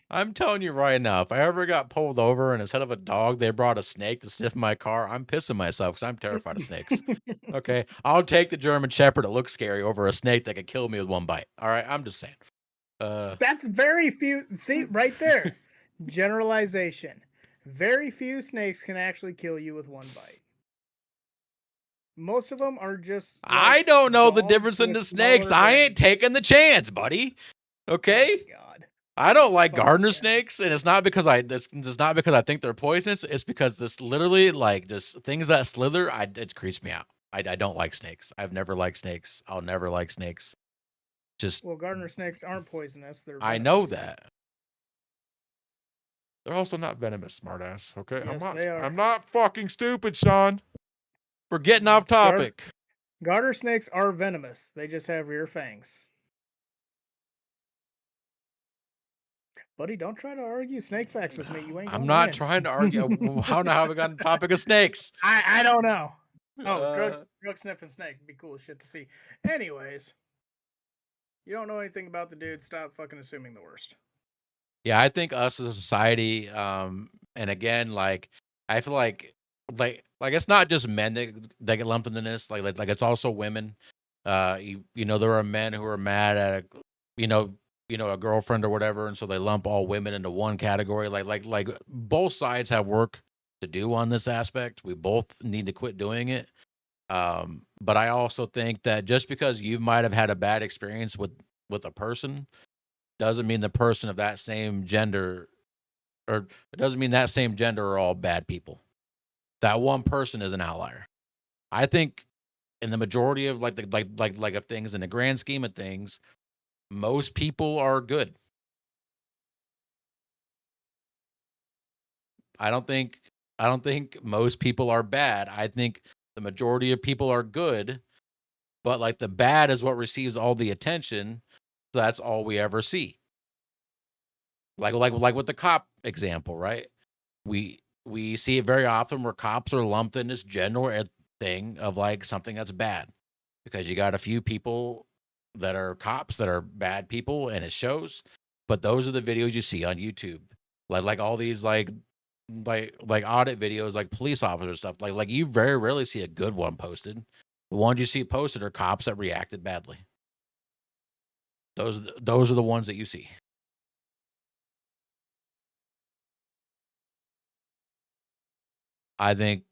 I'm telling you right now, if I ever got pulled over and instead of a dog, they brought a snake to sniff my car, I'm pissing myself because I'm terrified of snakes. Okay, I'll take the German Shepherd that looks scary over a snake that could kill me with one bite. All right, I'm just saying. That's very few. See, right there. Generalization. Very few snakes can actually kill you with one bite. Most of them are just. I Like don't know the dogs difference in with the snakes. smaller I ain't brains. taking the chance, buddy. Okay. Oh my God. I don't like Fuck gardener yeah. snakes, and it's not because it's not because I think they're poisonous. It's because this literally like just things that slither. It creeps me out. I don't like snakes. I've never liked snakes. I'll never like snakes. Just Well, gardener snakes aren't poisonous. They're I know venomous. that. They're also not venomous, smartass. Okay, Yes, they are. I'm not fucking stupid, Sean. We're getting off topic. Garter snakes are venomous. They just have rear fangs. Buddy, don't try to argue snake facts with me. You ain't. I'm not trying to argue. I don't know how we got on the topic of snakes. I don't know. Oh, drug sniffing snake. Be cool as shit to see. Anyways, you don't know anything about the dude. Stop fucking assuming the worst. Yeah, I think us as a society, and again, like I feel like it's not just men that get lumped into this. Like it's also women. You know, there are men who are mad at a girlfriend or whatever, and so they lump all women into one category. Like both sides have work to do on this aspect. We both need to quit doing it. But I also think that just because you might have had a bad experience with a person doesn't mean the person of that same gender, or it doesn't mean that same gender are all bad people. that one person is an outlier. I think in the majority of like of things, in the grand scheme of things, most people are good. I don't think most people are bad. I think the majority of people are good, but like the bad is what receives all the attention. So that's all we ever see. Like with the cop example, right? We see it very often where cops are lumped in this general thing of like something that's bad because you got a few people that are cops that are bad people and it shows. But those are the videos you see on YouTube, like all these like audit videos, like police officer stuff. Like you very rarely see a good one posted. The ones you see posted are cops that reacted badly. Those are the ones that you see. I think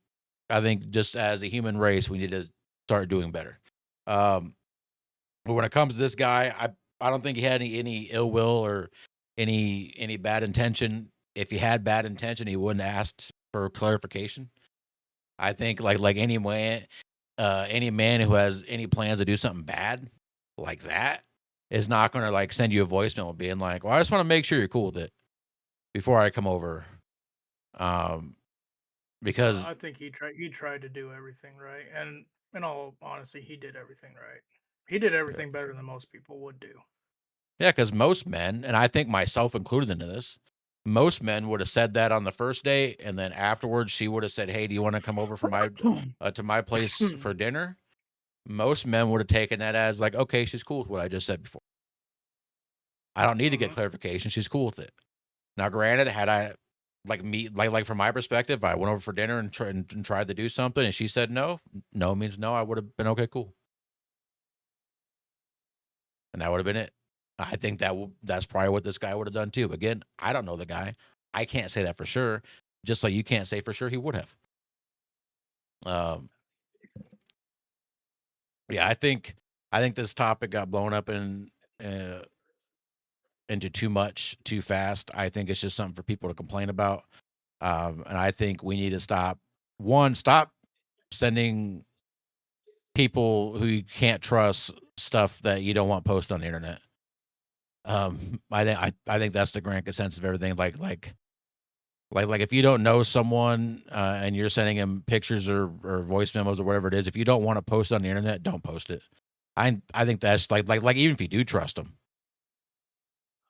just as a human race, we need to start doing better. But when it comes to this guy, I don't think he had any ill will or any bad intention. If he had bad intention, he wouldn't have asked for clarification. I think like any man who has any plans to do something bad like that is not going to like send you a voicemail being like, "Well, I just want to make sure you're cool with it before I come over." Because I think he tried to do everything right, and in all honesty, he did everything right. He did everything better than most people would do. yeah, because most men, and I think myself included into this, most men would have said that on the first date, and then afterwards she would have said, "Hey, do you want to come over for my to my place for dinner?" Most men would have taken that as like, "Okay, she's cool with what I just said before. I don't need to get clarification. She's cool with it." Now, granted, had I like from my perspective, I went over for dinner and tried to do something, and she said no. No means no. I would have been okay, cool, and that would have been it. I think that's probably what this guy would have done too. Again, I don't know the guy. I can't say that for sure. Just like you can't say for sure he would have. Yeah, I think this topic got blown up uh, into too much too fast. I think it's just something for people to complain about. And I think we need to stop sending people who you can't trust stuff that you don't want posted on the internet. I think that's the grand consensus of everything. Like if you don't know someone and you're sending them pictures or voice memos or whatever it is, if you don't want to post on the internet, don't post it. I think that's like even if you do trust them,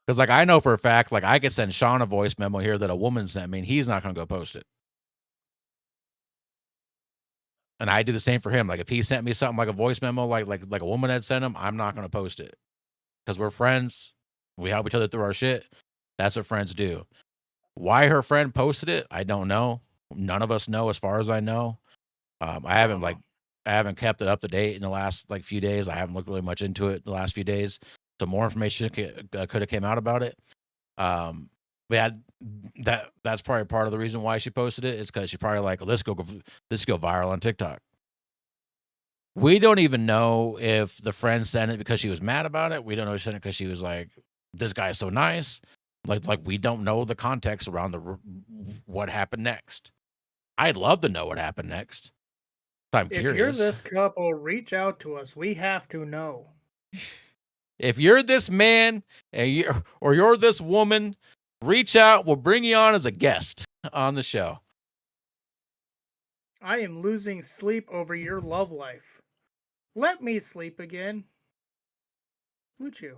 because like I know for a fact, like I could send Sean a voice memo here that a woman sent me, and he's not going to go post it. And I do the same for him. Like if he sent me something like a voice memo, like a woman had sent him, I'm not going to post it because we're friends. We help each other through our shit. That's what friends do. Why her friend posted it, I don't know. None of us know, as far as I know. I haven't kept it up to date in the last like few days. I haven't looked really much into it the last few days. So more information could have came out about it. We had that's probably part of the reason why she posted it is because she probably like, let's go viral on TikTok. We don't even know if the friend sent it because she was mad about it. We don't know if she sent it because she was like, this guy's so nice. Like we don't know the context around what happened next. I'd love to know what happened next. I'm curious. If you're this couple, reach out to us. We have to know. If you're this man or you're this woman, reach out. We'll bring you on as a guest on the show. I am losing sleep over your love life. Let me sleep again. Blue Chew.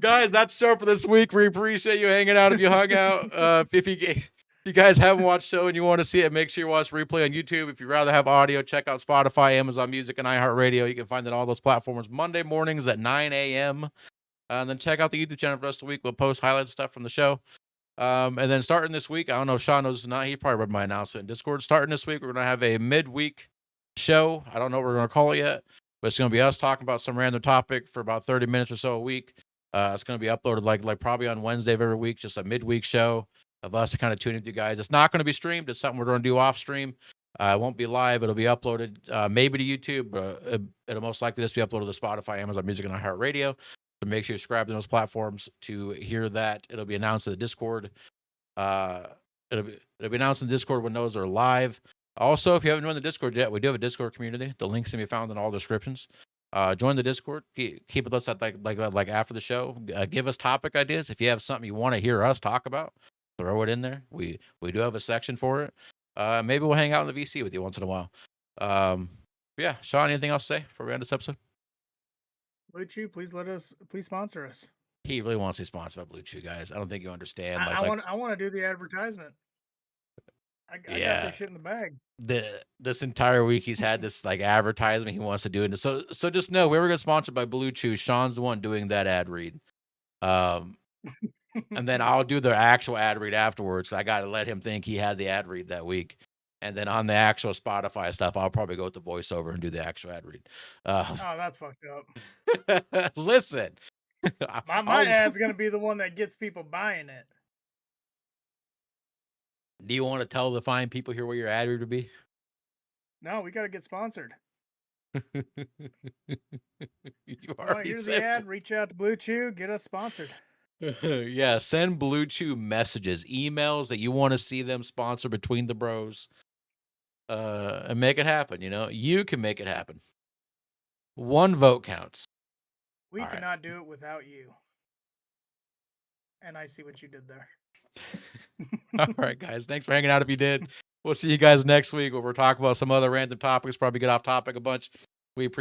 Guys, that's the show for this week. We appreciate you hanging out if you hung out. If you guys haven't watched the show and you want to see it, make sure you watch the replay on YouTube. If you'd rather have audio, check out Spotify, Amazon Music, and iHeartRadio. You can find it on all those platforms Monday mornings at 9 a.m. And then check out the YouTube channel for the rest of the week. We'll post highlights stuff from the show. And then starting this week, I don't know if Sean knows or not. He probably read my announcement in Discord. Starting this week, we're going to have a midweek show. I don't know what we're going to call it yet, but it's going to be us talking about some random topic for about 30 minutes or so a week. It's going to be uploaded like probably on Wednesday of every week, just a midweek show of us to kind of tune with you guys. It's not going to be streamed. It's something we're going to do off stream. It won't be live. It'll be uploaded maybe to YouTube. It'll most likely just be uploaded to Spotify, Amazon Music, and iHeartRadio. So make sure you subscribe to those platforms to hear that. It'll be announced in the Discord it'll be announced in Discord when those are live. Also, if you haven't joined the Discord yet, we do have a Discord community. The links can be found in all descriptions. Join the Discord. Keep with us at like after the show. Give us topic ideas. If you have something you want to hear us talk about, throw it in there. We do have a section for it. Maybe we'll hang out in the VC with you once in a while. Yeah, Sean, anything else to say before we end this episode? Blue Chew, please sponsor us. He really wants to be sponsored by Blue Chew, guys. I don't think you understand. I want to do the advertisement. I got this shit in the bag. This entire week he's had this like advertisement he wants to do, and so just know we were gonna sponsored by Blue Chew. Sean's the one doing that ad read, and then I'll do the actual ad read afterwards. I got to let him think he had the ad read that week, and then on the actual Spotify stuff, I'll probably go with the voiceover and do the actual ad read. Oh, that's fucked up. Listen, my ad's gonna be the one that gets people buying it. Do you want to tell the fine people here where your ad read would be? No, we got to get sponsored. You already here's said the ad. Reach out to Blue Chew. Get us sponsored. Yeah, send Blue Chew messages, emails that you want to see them sponsor Between the Bros. And make it happen. You know, you can make it happen. One vote counts. We All right. cannot do it without you. And I see what you did there. All right, guys. Thanks for hanging out if you did. We'll see you guys next week where we're talking about some other random topics, probably get off topic a bunch. We appreciate